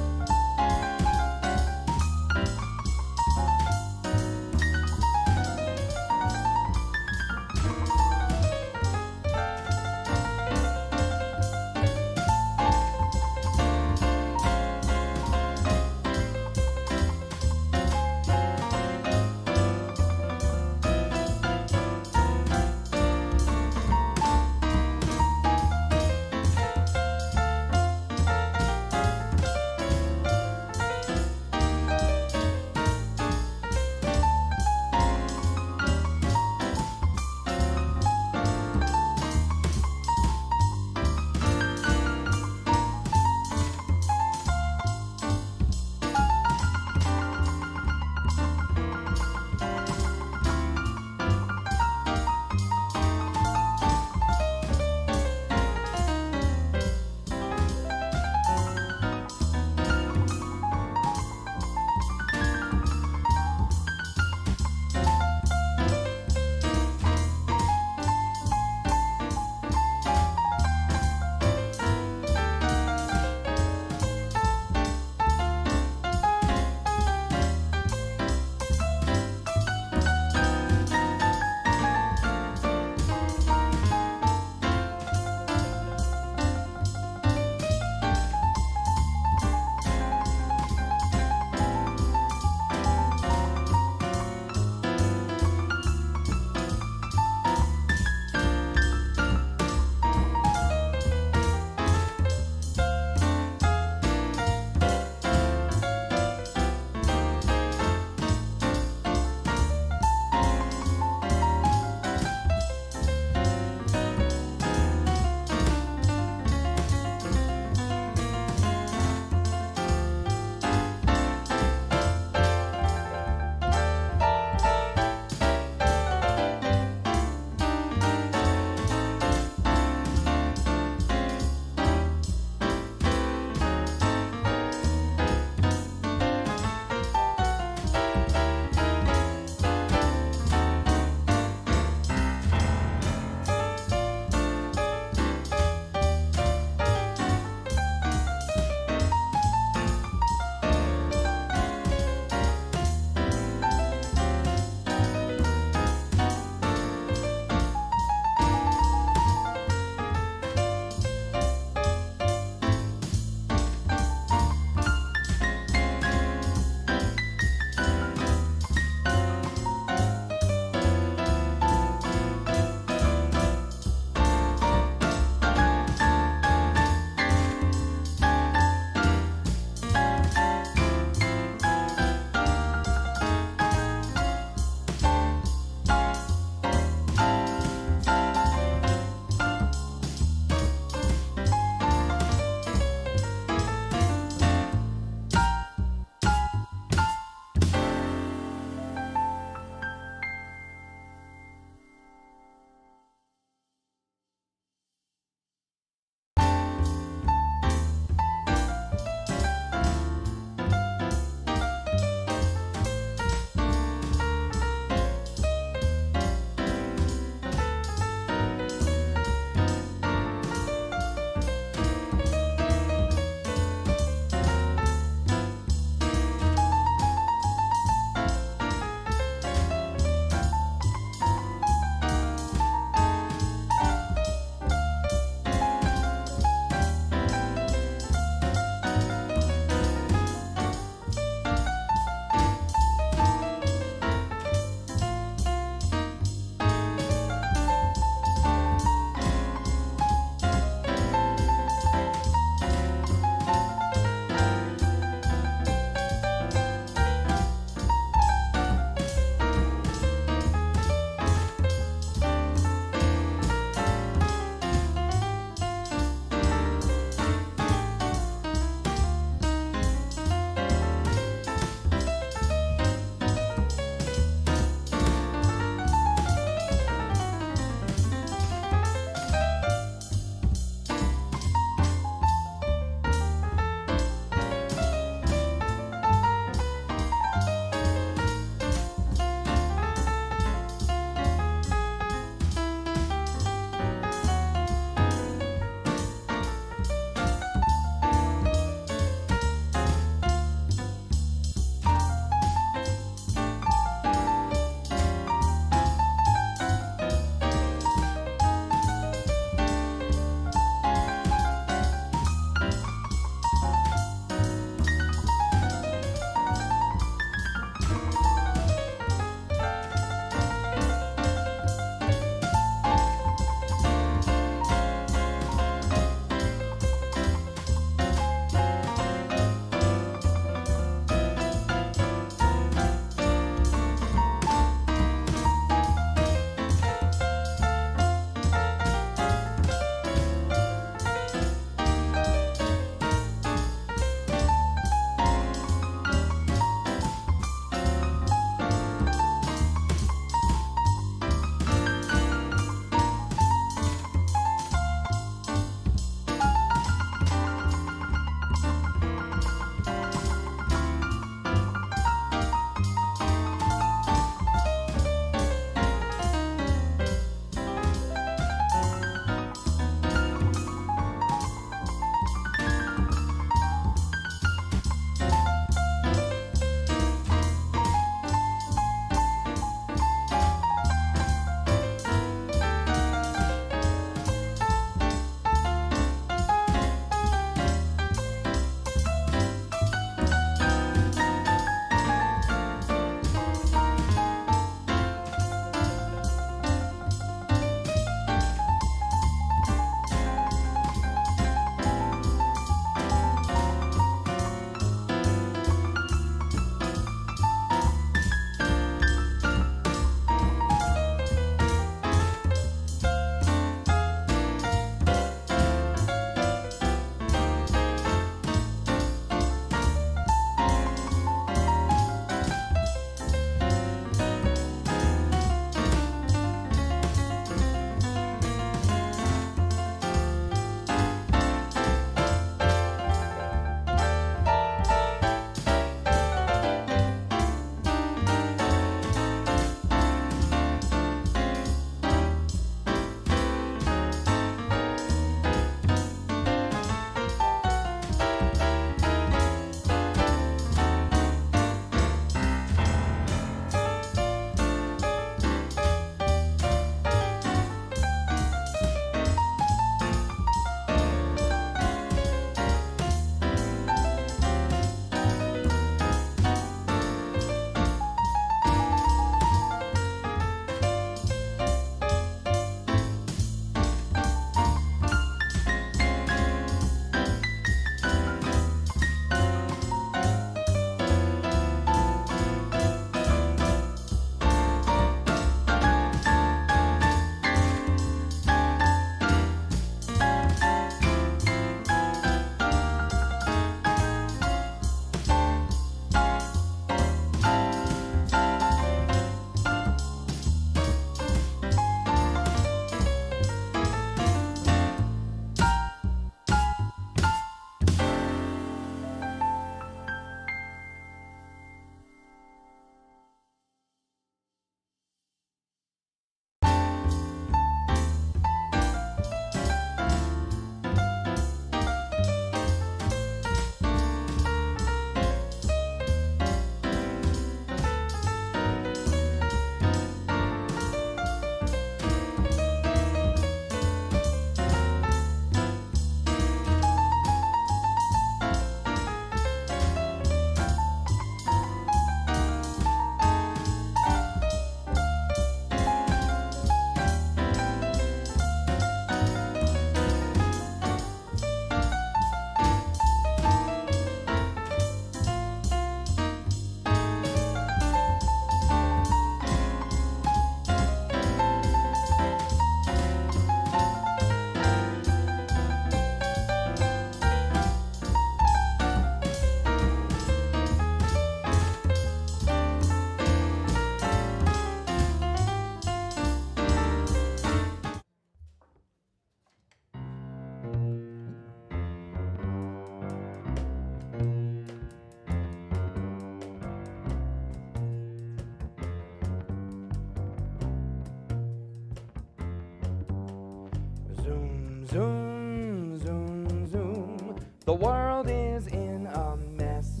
Zoom, zoom, zoom, zoom. The world is in a mess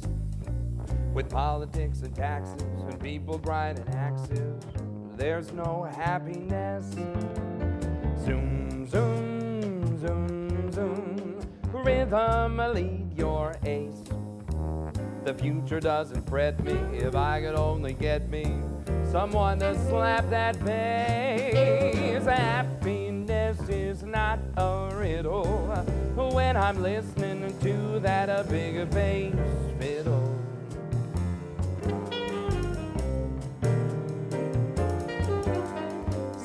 with politics and taxes and people grinding axes. There's no happiness. Zoom, zoom, zoom, zoom. Rhythm, lead your ace. The future doesn't fret me if I could only get me someone to slap that bass. Happiness is not a riddle when I'm listening to that big bass fiddle.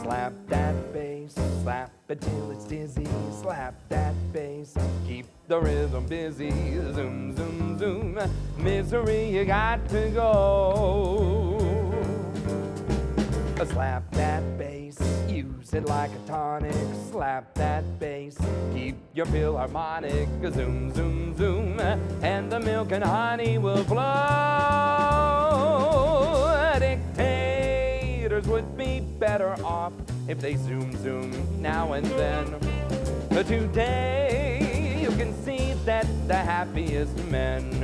Slap that bass, slap it till it's dizzy. Slap that bass, keep the rhythm busy. Zoom, zoom, zoom, misery, you got to go. Slap that bass, use it like a tonic. Slap that bass, keep your philharmonic. Zoom, zoom, zoom, and the milk and honey will flow. Dictators would be better off if they zoom, zoom now and then. Today, you can see that the happiest men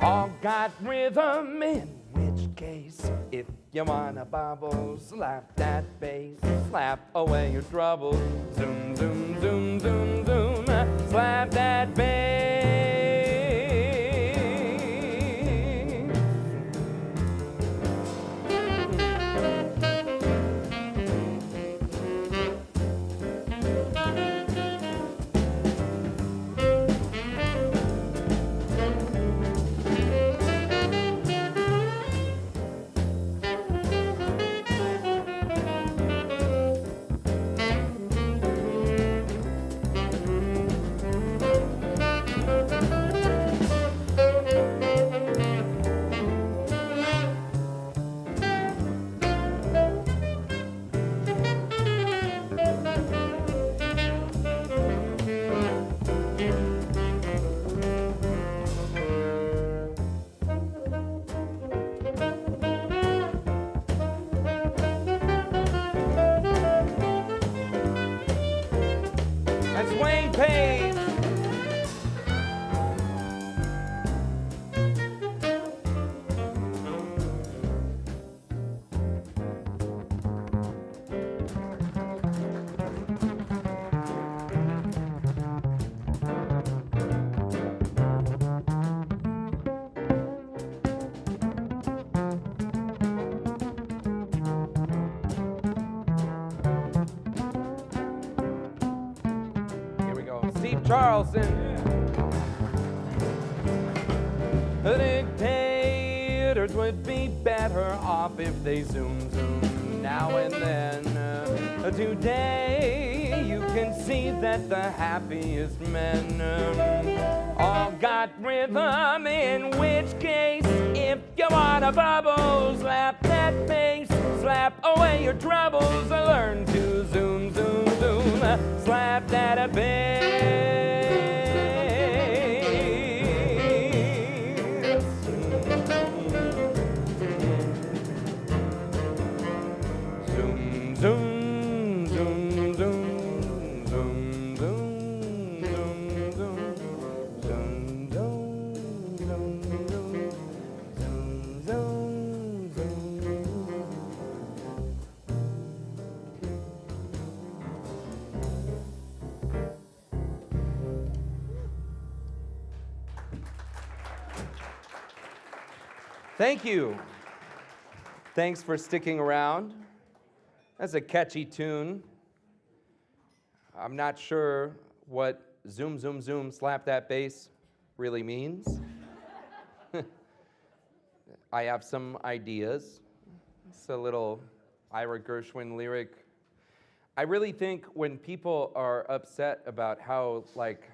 all got rhythm, in which case, if you wanna bubble, slap that bass, slap away your trouble. Zoom, zoom, zoom, zoom, zoom, slap that bass. Charleston. The dictators would be better off if they zoom, zoom now and then. Today, you can see that the happiest men all got rhythm, in which case, if you want a bubble, slap that bass, slap away your troubles, learn to zoom, zoom, zoom, slap that bass. Zoom, zoom, zoom, zoom, zoom, zoom, zoom, zoom, zoom, zoom, zoom, zoom. Thank you. Thanks for sticking around. That's a catchy tune. I'm not sure what zoom, zoom, zoom, slap that bass really means. I have some ideas. It's a little Ira Gershwin lyric. I really think when people are upset about how like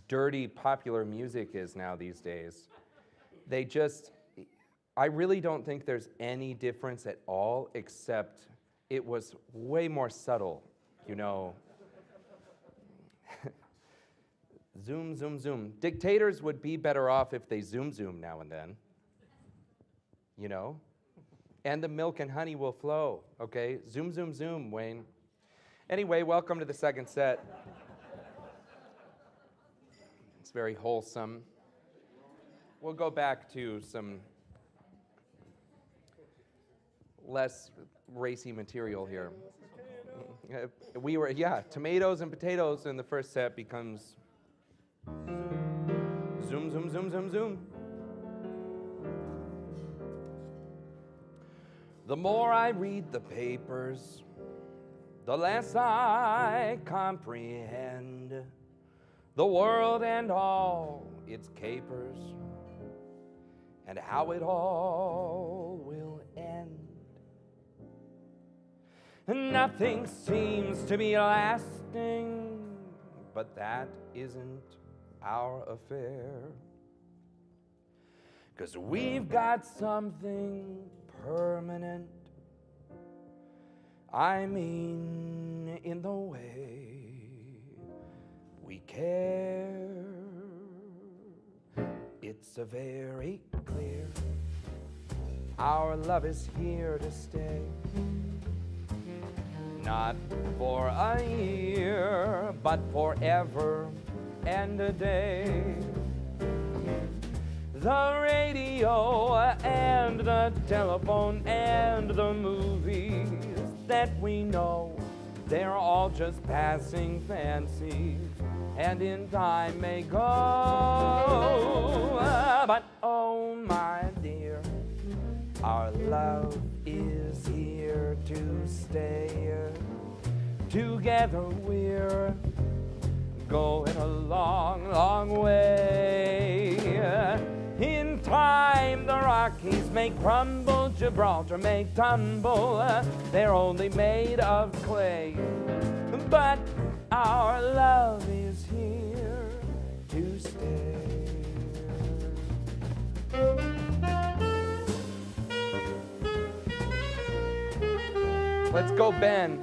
dirty popular music is now these days, I really don't think there's any difference at all, except it was way more subtle, you know. Zoom, zoom, zoom. Dictators would be better off if they zoom, zoom now and then, you know. And the milk and honey will flow, okay? Zoom, zoom, zoom, Wayne. Anyway, welcome to the second set. It's very wholesome. We'll go back to some less racy material here. Tomatoes and potatoes in the first set becomes zoom, zoom, zoom, zoom, zoom. The more I read the papers, the less I comprehend the world and all its capers, and how it all will end. Nothing seems to be lasting, but that isn't our affair. 'Cause we've got something permanent, I mean in the way we care. It's a very clear, our love is here to stay. Not for a year, but forever and a day. The radio and the telephone and the movies that we know, they're all just passing fancies, and in time may go. But oh my dear, our love is here to stay. Together we're going a long, long way. In time the Rockies may crumble, Gibraltar may tumble, they're only made of clay. But our love is here to stay. Let's go, Ben.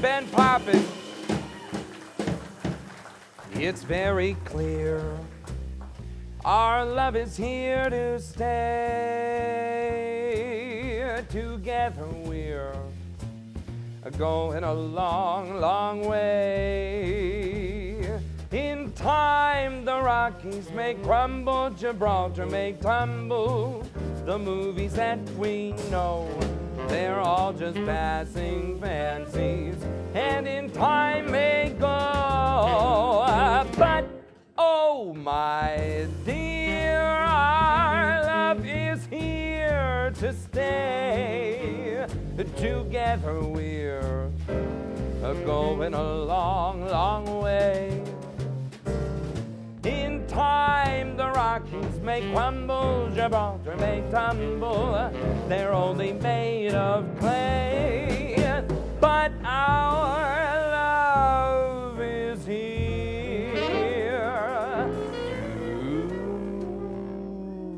Ben Poppin. It's very clear, our love is here to stay. Together we're going a long, long way. In time the Rockies may crumble, Gibraltar may tumble, the movies that we know, they're all just passing fancies, and in time may go. But oh my dear, our love is here to stay. Together we're going a long, long way. In time the Rockies may crumble, Gibraltar may tumble, they're only made of clay. But our love is here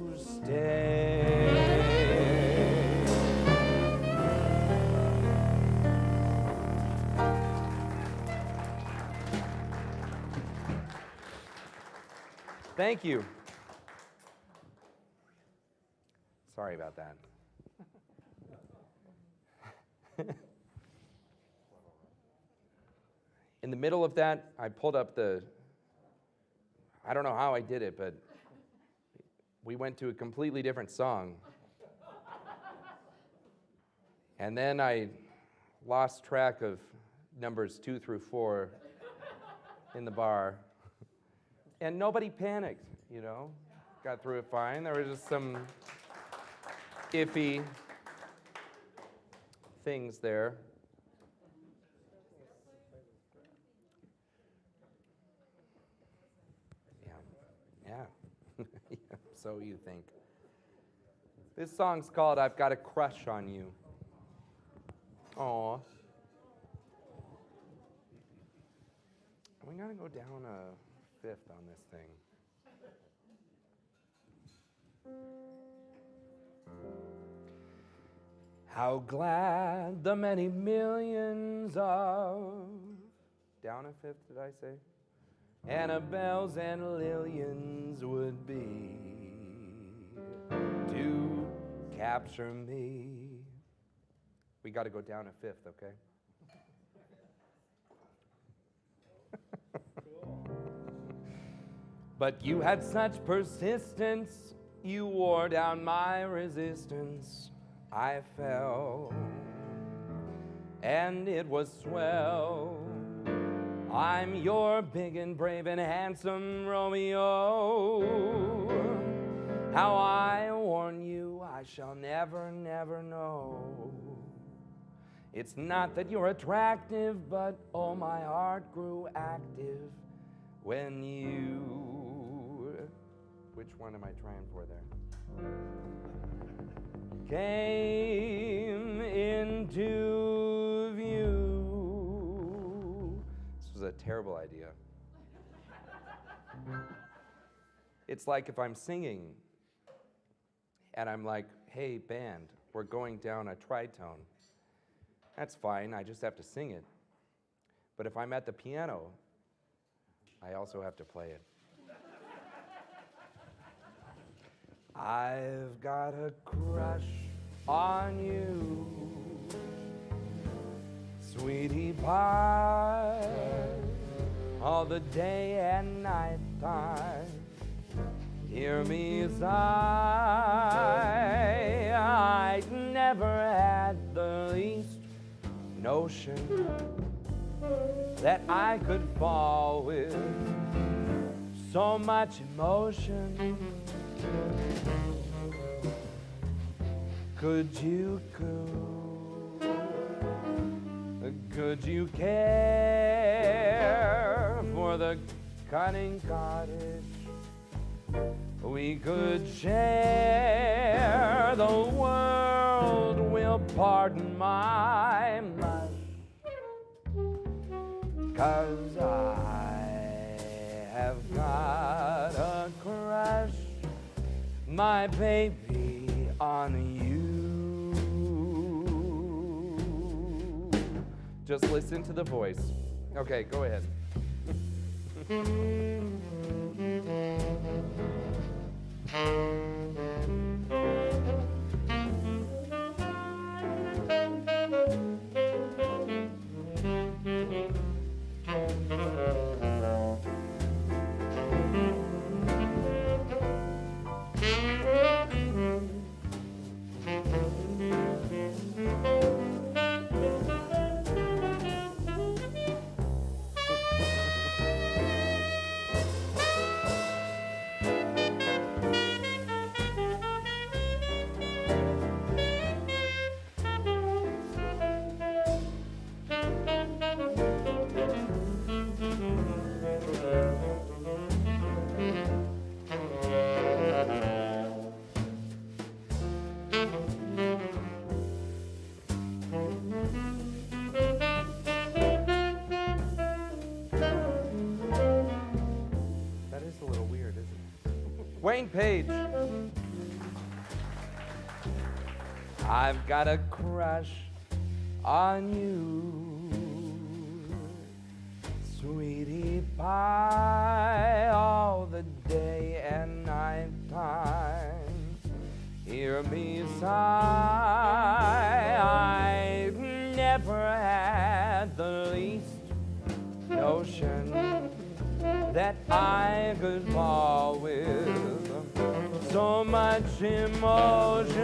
to stay. Thank you. Sorry about that. In the middle of that, I pulled up I don't know how I did it, but we went to a completely different song. And then I lost track of numbers 2 through 4 in the bar. And nobody panicked, you know. Got through it fine. There was just some iffy things there. Yeah. Yeah, so you think. This song's called I've Got a Crush on You. Aw. We gotta go down a fifth on this thing. How glad the many millions of, down a fifth, did I say? Annabelles and Lillians would be to capture me. We got to go down a fifth, okay? But you had such persistence, you wore down my resistance. I fell, and it was swell. I'm your big and brave and handsome Romeo. How I warn you, I shall never, never know. It's not that you're attractive, but oh, my heart grew active when you... Which one am I trying for there? Came into view. This was a terrible idea. It's like if I'm singing and I'm like, hey, band, we're going down a tritone. That's fine, I just have to sing it. But if I'm at the piano, I also have to play it. I've got a crush on you, sweetie pie, all the day and night time. Hear me sigh, I'd never had the least notion that I could fall with so much emotion. Could you care for the cunning cottage? We could share, the world will pardon my mush, 'cause I have got a crush, my baby, on you. Just listen to the voice. Okay, go ahead. Wayne Page. I've got a crush on you, sweetie pie, all the day and night time. Hear me sigh, I've never had the least notion that I could fall with so much emotion.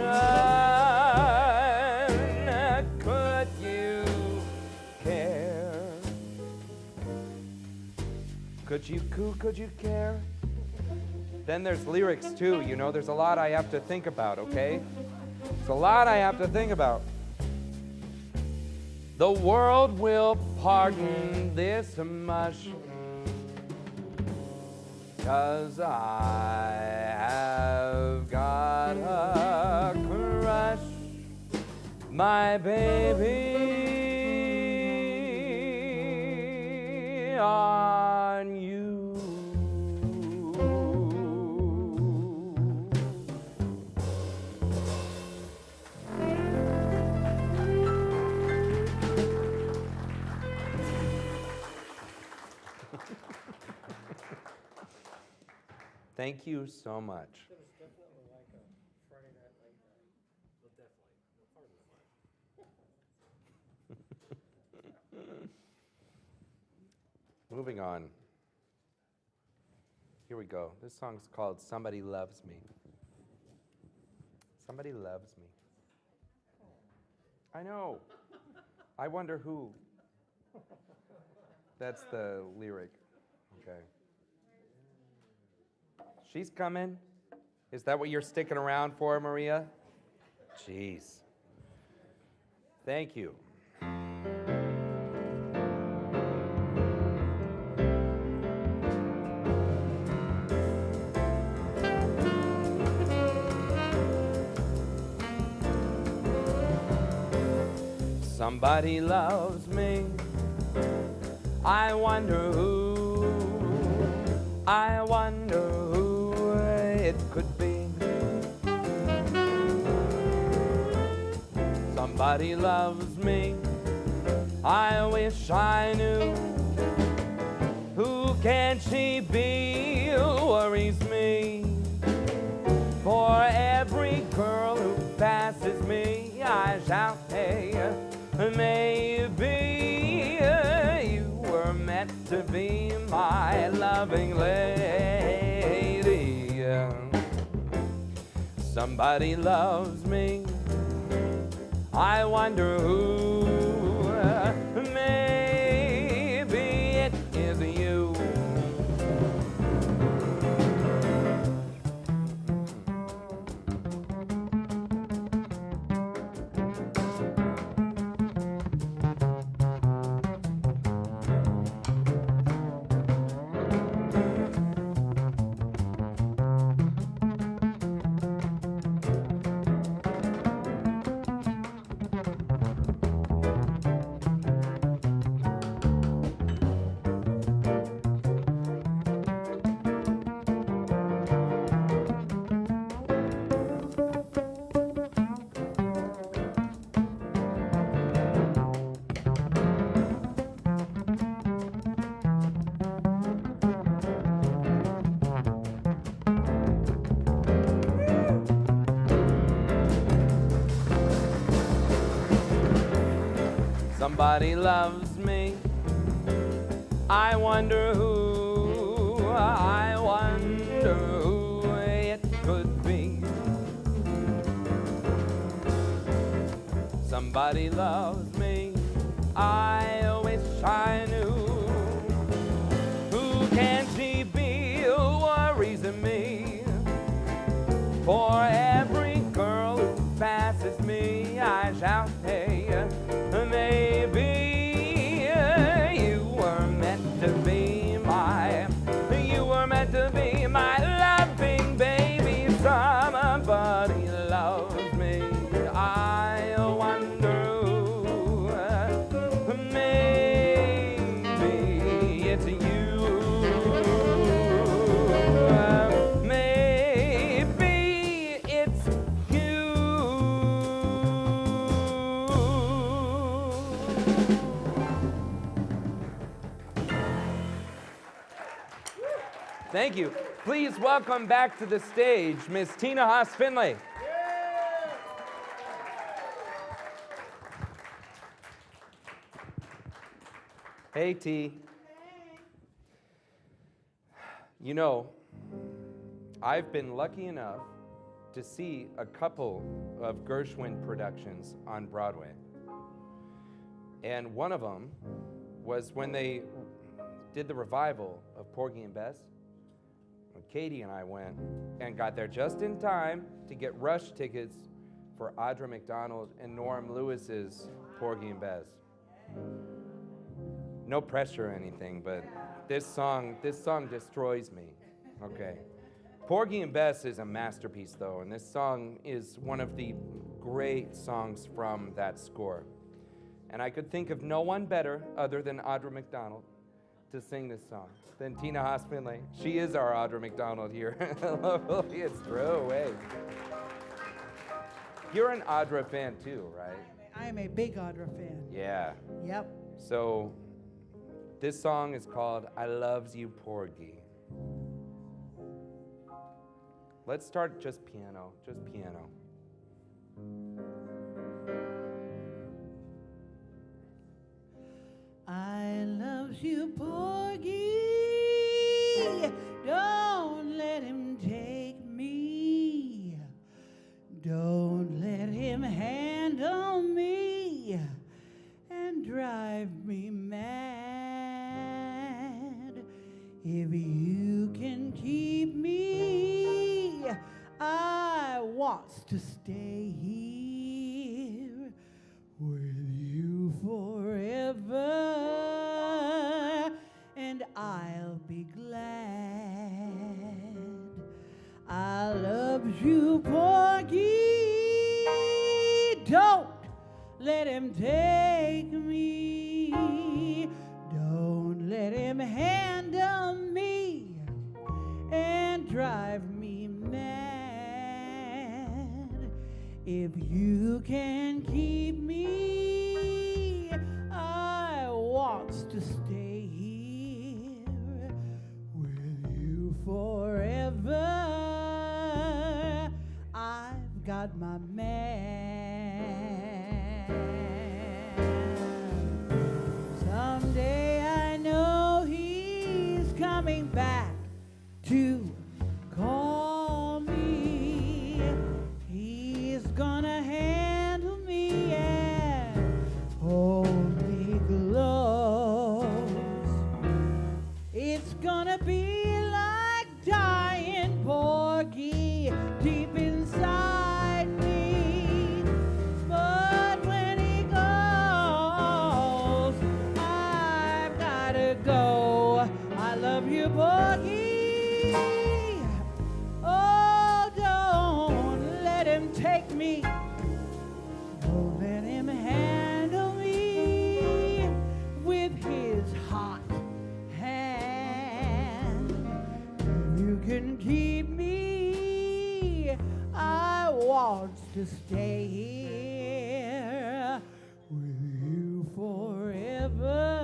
Could you care? Could you care? Then there's lyrics too, you know, there's a lot I have to think about, okay? There's a lot I have to think about. the world will pardon this mush, 'cause I have got a crush, my baby, on you. Thank you so much. It was definitely like a Friday night late night. Well, definitely. Part of the Moving on. Here we go. This song's called Somebody Loves Me. Somebody loves me. I know. I wonder who. That's the lyric. Okay. She's coming. Is that what you're sticking around for, Maria? Jeez. Thank you. Somebody loves me. I wonder who. I wonder who it could be. Somebody loves me. I wish I knew. Who can she be? Who worries me? For every girl who passes me, I shout, hey, maybe you were meant to be my loving lady. Somebody loves me. I wonder who. Maybe it is you. Somebody loves me. I wonder who. I wonder who it could be. Somebody loves me. I wish I knew. Who can she be? Who worries me? For every girl who passes me, I shout, hey, maybe you were meant to be my, you were meant to be my loving baby. Somebody loves me. I wonder who. Maybe it's you. Maybe it's you. Thank you. Please welcome back to the stage Miss Tina Haas-Finlay. Hey, T. You know, I've been lucky enough to see a couple of Gershwin productions on Broadway. And one of them was when they did the revival of Porgy and Bess. Katie and I went and got there just in time to get rush tickets for Audra McDonald and Norm Lewis's Porgy and Bess. No pressure or anything, but this song destroys me. Okay. Porgy and Bess is a masterpiece, though, and this song is one of the great songs from that score. And I could think of no one better, other than Audra McDonald, to sing this song than Tina Haas-Finlay. She is our Audra McDonald here. It's true, hey. You're an Audra fan too, right? I am a big Audra fan. Yeah. Yep. So this song is called I Loves You, Porgy. Let's start just piano. I love you, Porgy. Don't let him take me. Don't let him handle me and drive me mad. If you can keep me, I want to stay here with you forever, and I'll be glad. I love you, Porgy. Don't let him take me. Don't let him handle me and drive me mad. If you can keep me, I want to stay here with you forever. I've got my man. Someday I know he's coming back to call me. He's gonna handle me and hold me close. It's gonna be like dying, Porgy, deep inside me. But when he goes, I've gotta go. I love you, Porgy. Oh, don't let him take me. Don't let him handle me with his hot hand. If you can keep me, I want to stay here with you forever.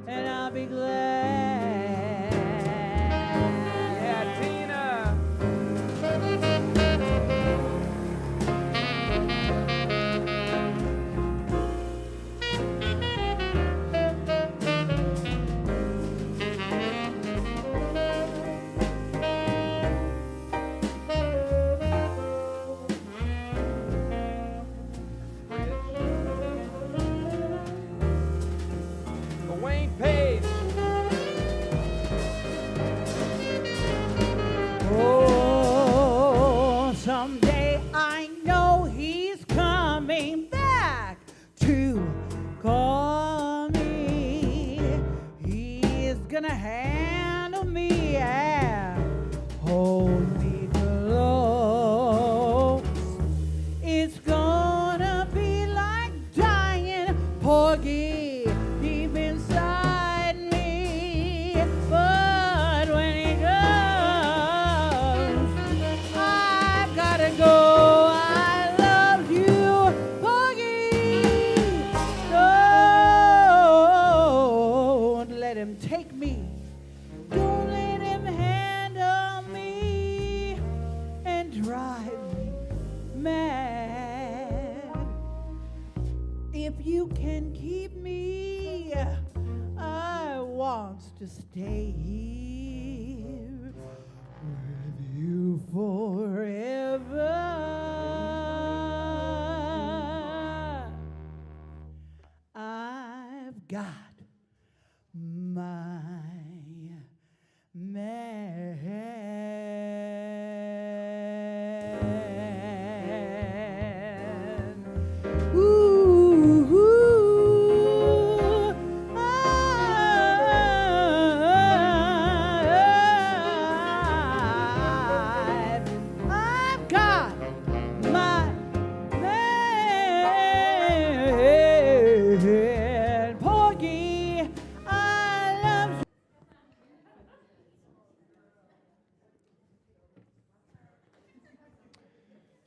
And I'll be glad. Yeah, Tina. Wayne Page. Oh, someday I know he's coming back to call me. He's gonna handle me and hold me close. It's gonna be like dying, Porgy, deep inside me. But when he goes, I've gotta go. I love you, Porgy. Don't let him take me. Don't let him handle me and drive me mad. If you can keep me, I want to stay here with you forever. I've got my man.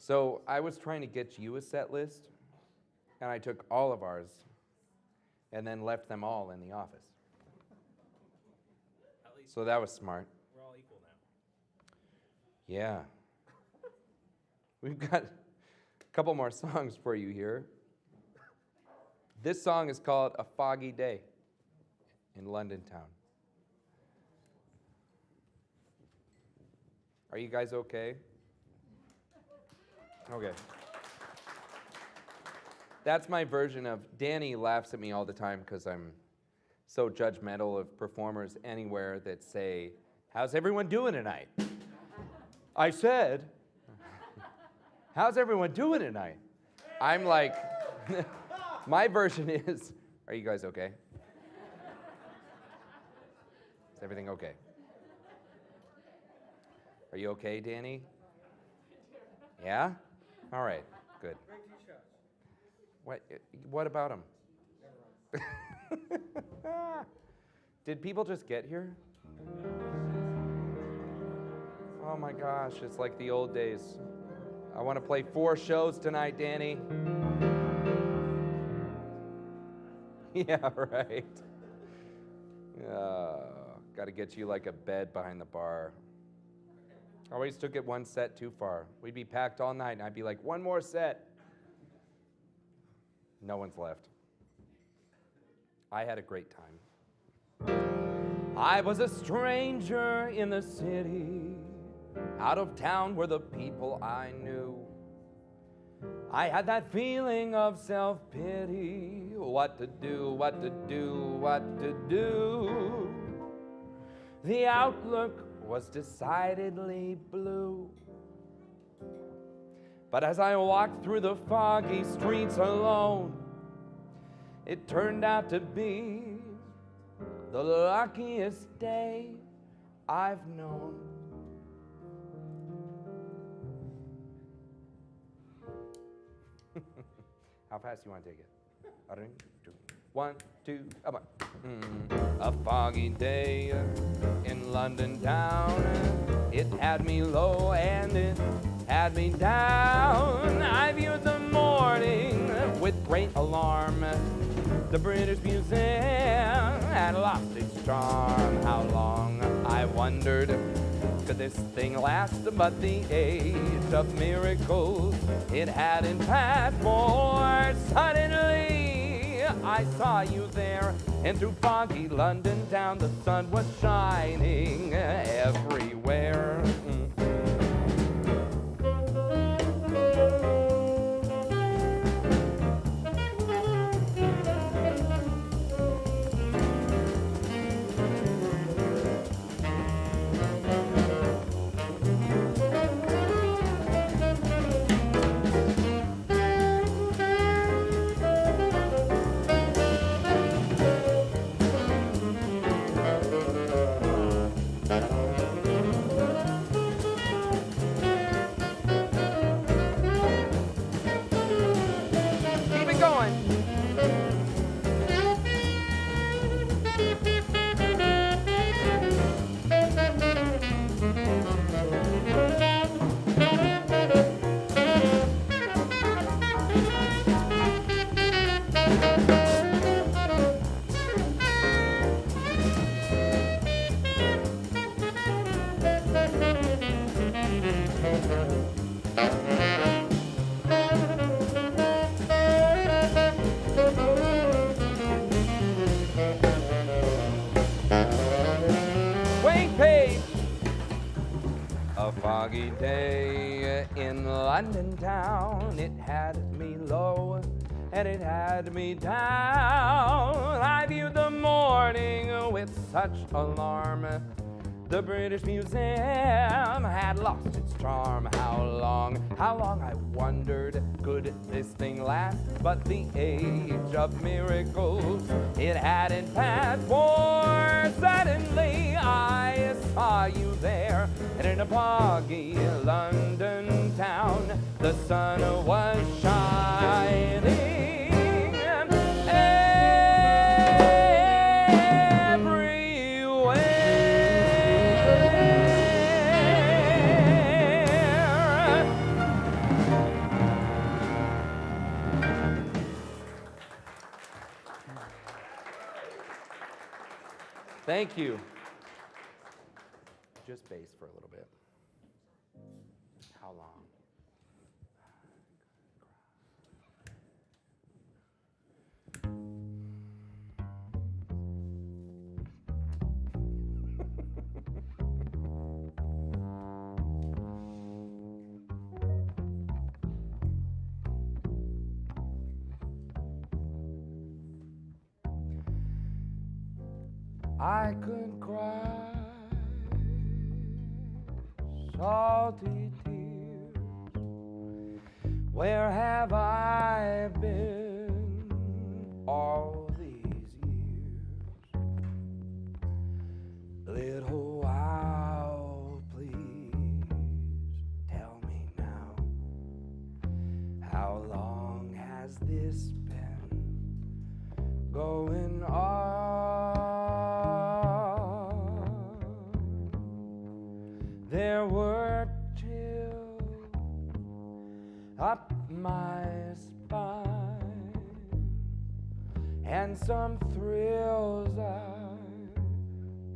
So I was trying to get you a set list, and I took all of ours and then left them all in the office. At least So that was smart. we're all equal now. Yeah. We've got a couple more songs for you here. This song is called A Foggy Day in London Town. Are you guys okay? Okay. That's my version of, Danny laughs at me all the time because I'm so judgmental of performers anywhere that say, "How's everyone doing tonight?" I said, "How's everyone doing tonight?" I'm like, my version is, "Are you guys okay? Is everything okay? Are you okay, Danny? Yeah? All right, good. Great tee shots. What about him? Did people just get here? Oh my gosh, it's like the old days. I want to play 4 shows tonight, Danny. Yeah, right. Got to get you like a bed behind the bar. Always took it one set too far. We'd be packed all night, and I'd be like, "One more set." No one's left. I had a great time. I was a stranger in the city, out of town were the people I knew. I had that feeling of self-pity, what to do, what to do, what to do. The outlook was decidedly blue. But as I walked through the foggy streets alone, it turned out to be the luckiest day I've known. How fast do you want to take it? 1, 2, come on. A foggy day in London town. It had me low and it had me down. I viewed the morning with great alarm. The British Museum had lost its charm. How long, I wondered, could this thing last? But the age of miracles, it hadn't passed, for suddenly I saw you there, and through foggy London town the sun was shining everywhere. Foggy day in London town. It had me low and it had me down. I viewed the morning with such alarm. The British Museum had lost its charm. How long, I wondered, could this thing last? But the age of miracles, it hadn't passed, for suddenly I saw you there. And in a foggy London town, the sun was shining everywhere. Thank you. Just bass for a little bit. How long? I could cry salty tears. Where have I been all these years? Little while, please tell me now. How long has this been going on? There were chills up my spine and some thrills I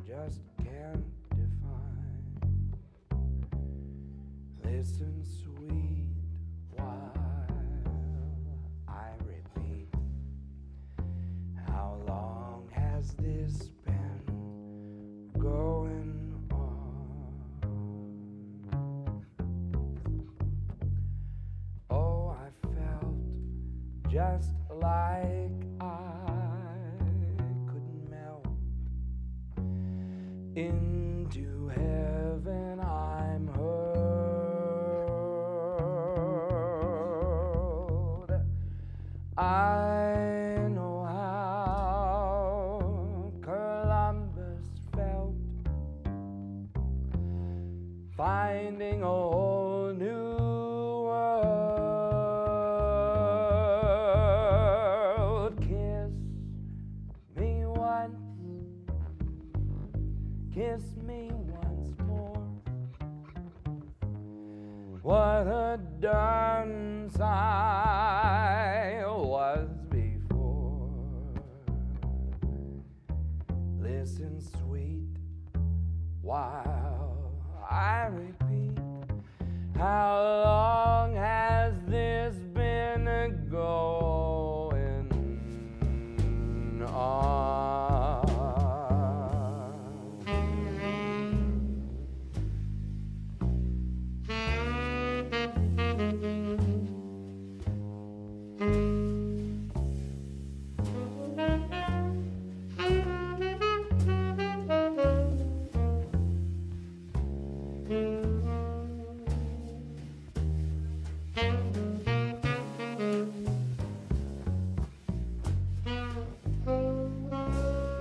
just can't define. Listen, sweet, while I repeat, how long has this been going on? Oh, I felt just like I could melt into heaven. I'm hurled. I know how Columbus felt, finding a whole new world. Kiss me once, kiss me once more. What a dunce I was before. Listen, sweet, while I repeat, how long has this been going on?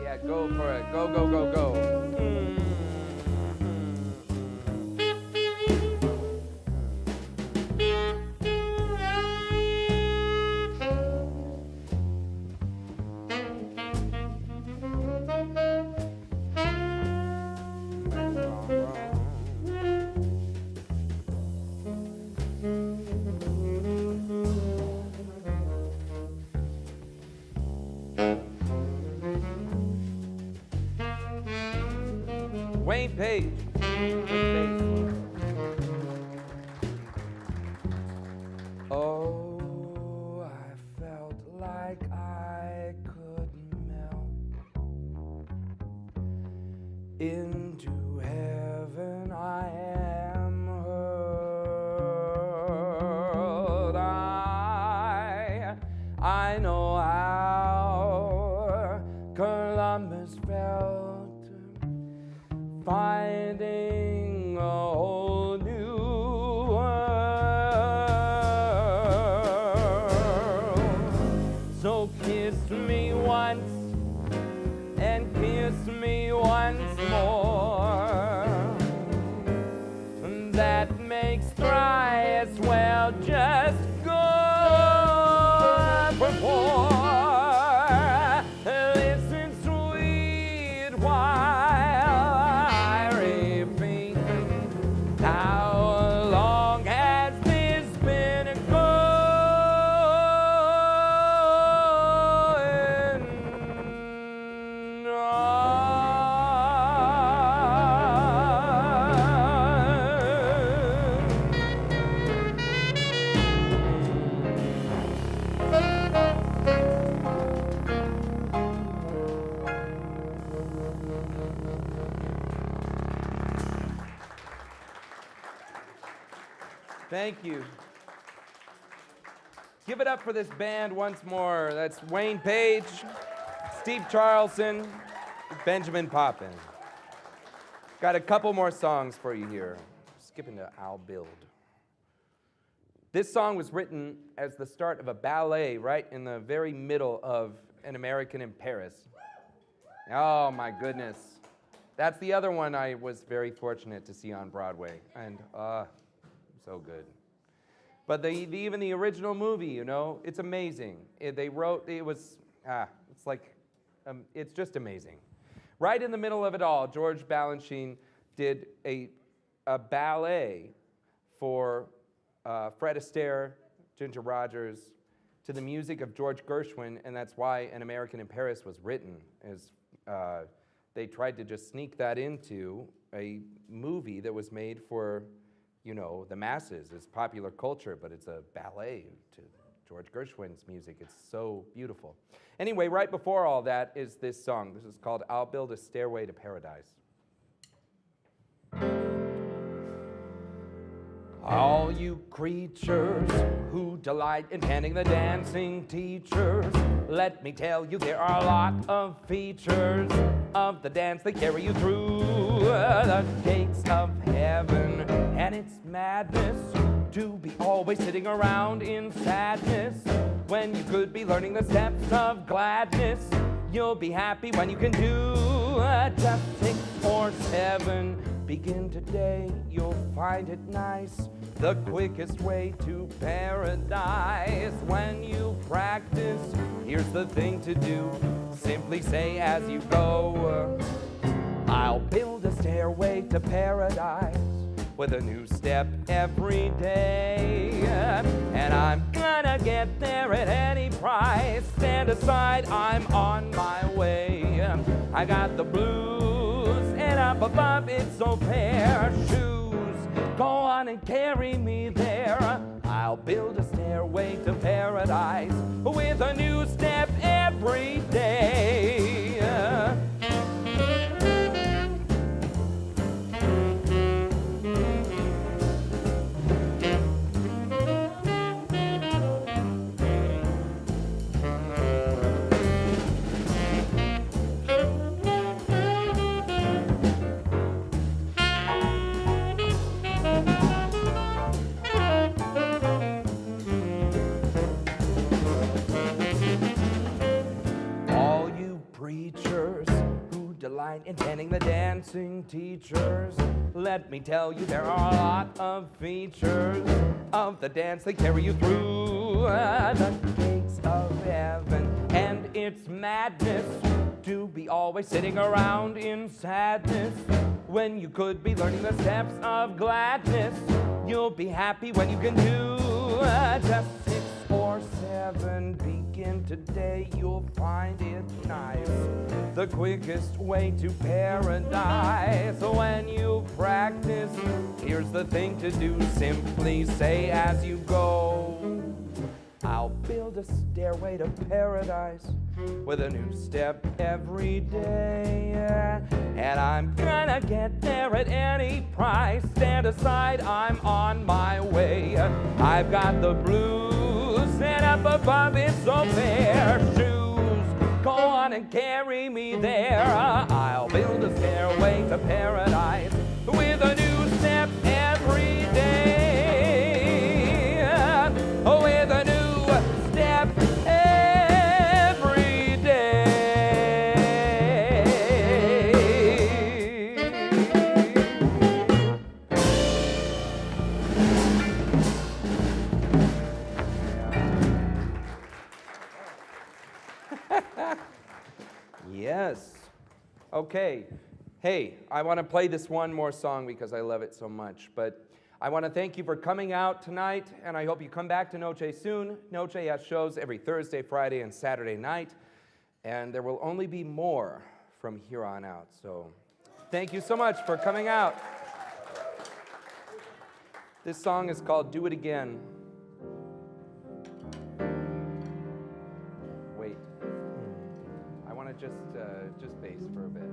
Yeah, go for it. Go, go, go, go. Wayne Page. Oh, I felt like I could melt into heaven. I am hurled. I know how Columbus felt, finding a whole new world. So kiss me once and kiss me once more. That makes thrice, well, just go for four. Listen, sweet, while I repeat, how long has this been going on? Thank you. Give it up for this band once more. That's Wayne Page, Steve Charlson, Benjamin Poppin. Got a couple more songs for you here. Skipping to I'll Build. This song was written as the start of a ballet right in the very middle of An American in Paris. Oh my goodness. That's the other one I was very fortunate to see on Broadway. And so good. But even the original movie, you know, it's amazing. It's just amazing. Right in the middle of it all, George Balanchine did a ballet for Fred Astaire, Ginger Rogers, to the music of George Gershwin, and that's why An American in Paris was written. They tried to just sneak that into a movie that was made for, you know, the masses. It's popular culture, but it's a ballet to George Gershwin's music. It's so beautiful. Anyway, right before all that is this song. This is called I'll Build a Stairway to Paradise. All you creatures who delight in handing the dancing teachers, let me tell you there are a lot of features of the dance that carry you through the gates of heaven. And it's madness to be always sitting around in sadness when you could be learning the steps of gladness. You'll be happy when you can do just 6 or 7. Begin today, you'll find it nice. The quickest way to paradise. When you practice, here's the thing to do. Simply say as you go, I'll build a stairway to paradise with a new step every day. And I'm gonna get there at any price. Stand aside, I'm on my way. I got the blues, and up above it's so fair. Shoes, go on and carry me there. I'll build a stairway to paradise with a new step every day. In handing the dancing teachers, let me tell you there are a lot of features of the dance that carry you through the gates of heaven. And it's madness to be always sitting around in sadness when you could be learning the steps of gladness. You'll be happy when you can do just 6 or 7. Begin today, you'll find it nice. The quickest way to paradise. When you practice, here's the thing to do. Simply say as you go, I'll build a stairway to paradise with a new step every day. And I'm gonna get there at any price. Stand aside, I'm on my way. I've got the blues, and up above it's so fair. Shoes, go on and carry me there. I'll build a stairway to paradise with a new step every day. With a new step every day. Yes. Okay. Hey, I want to play this one more song because I love it so much. But I want to thank you for coming out tonight, and I hope you come back to Noce soon. Noce has shows every Thursday, Friday, and Saturday night, and there will only be more from here on out. So thank you so much for coming out. This song is called Do It Again. Wait. I want to just bass for a bit.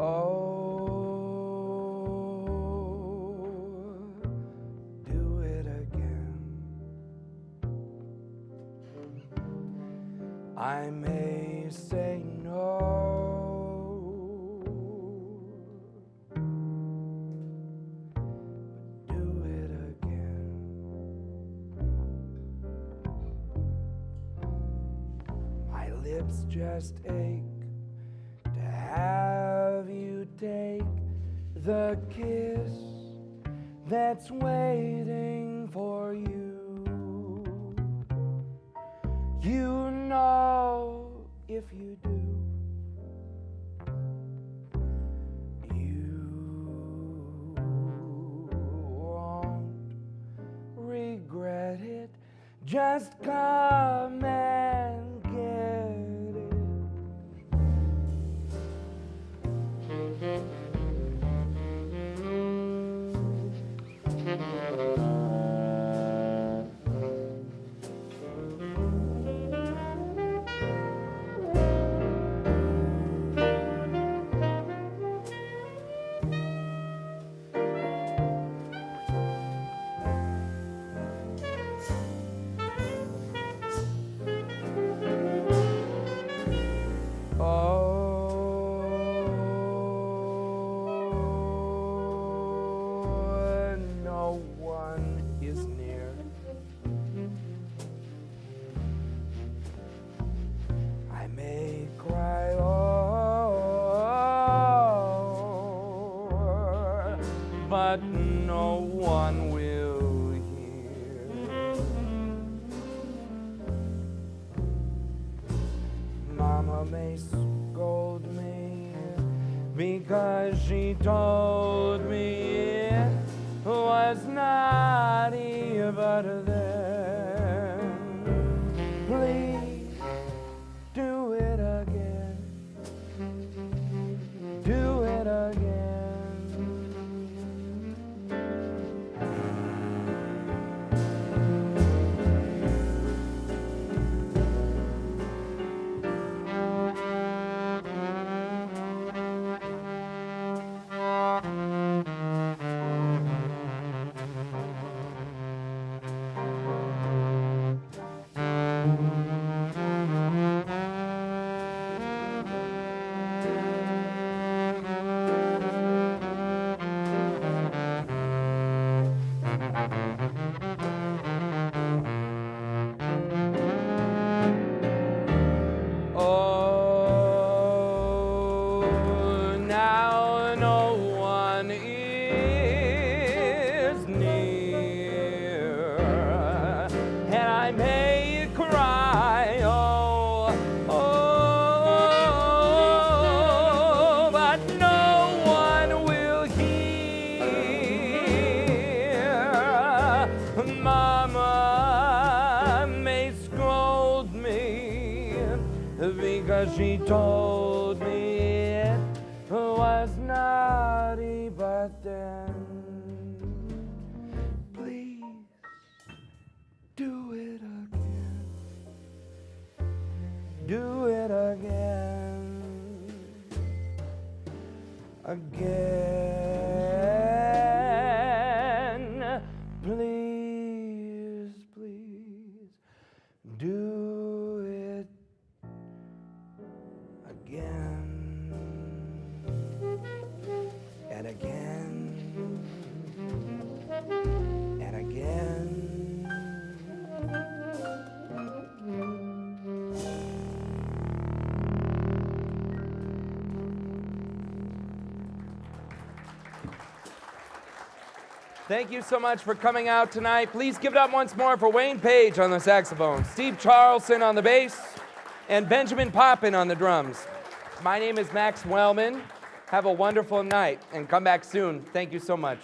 Oh, I may say no, but do it again. My lips just ache to have you take the kiss that's waiting for you. You know if you do, you won't regret it. Just come and get it. But no one will hear. Mama may scold me because she told me it was naughty, but then please do it again. Do it again. She told me it was naughty, but then please do it again. Do it again. Again. Please, please do it again and again and again. Thank you so much for coming out tonight. Please give it up once more for Wayne Page on the saxophone, Steve Charlson on the bass, and Benjamin Poppin on the drums. My name is Max Wellman. Have a wonderful night and come back soon. Thank you so much.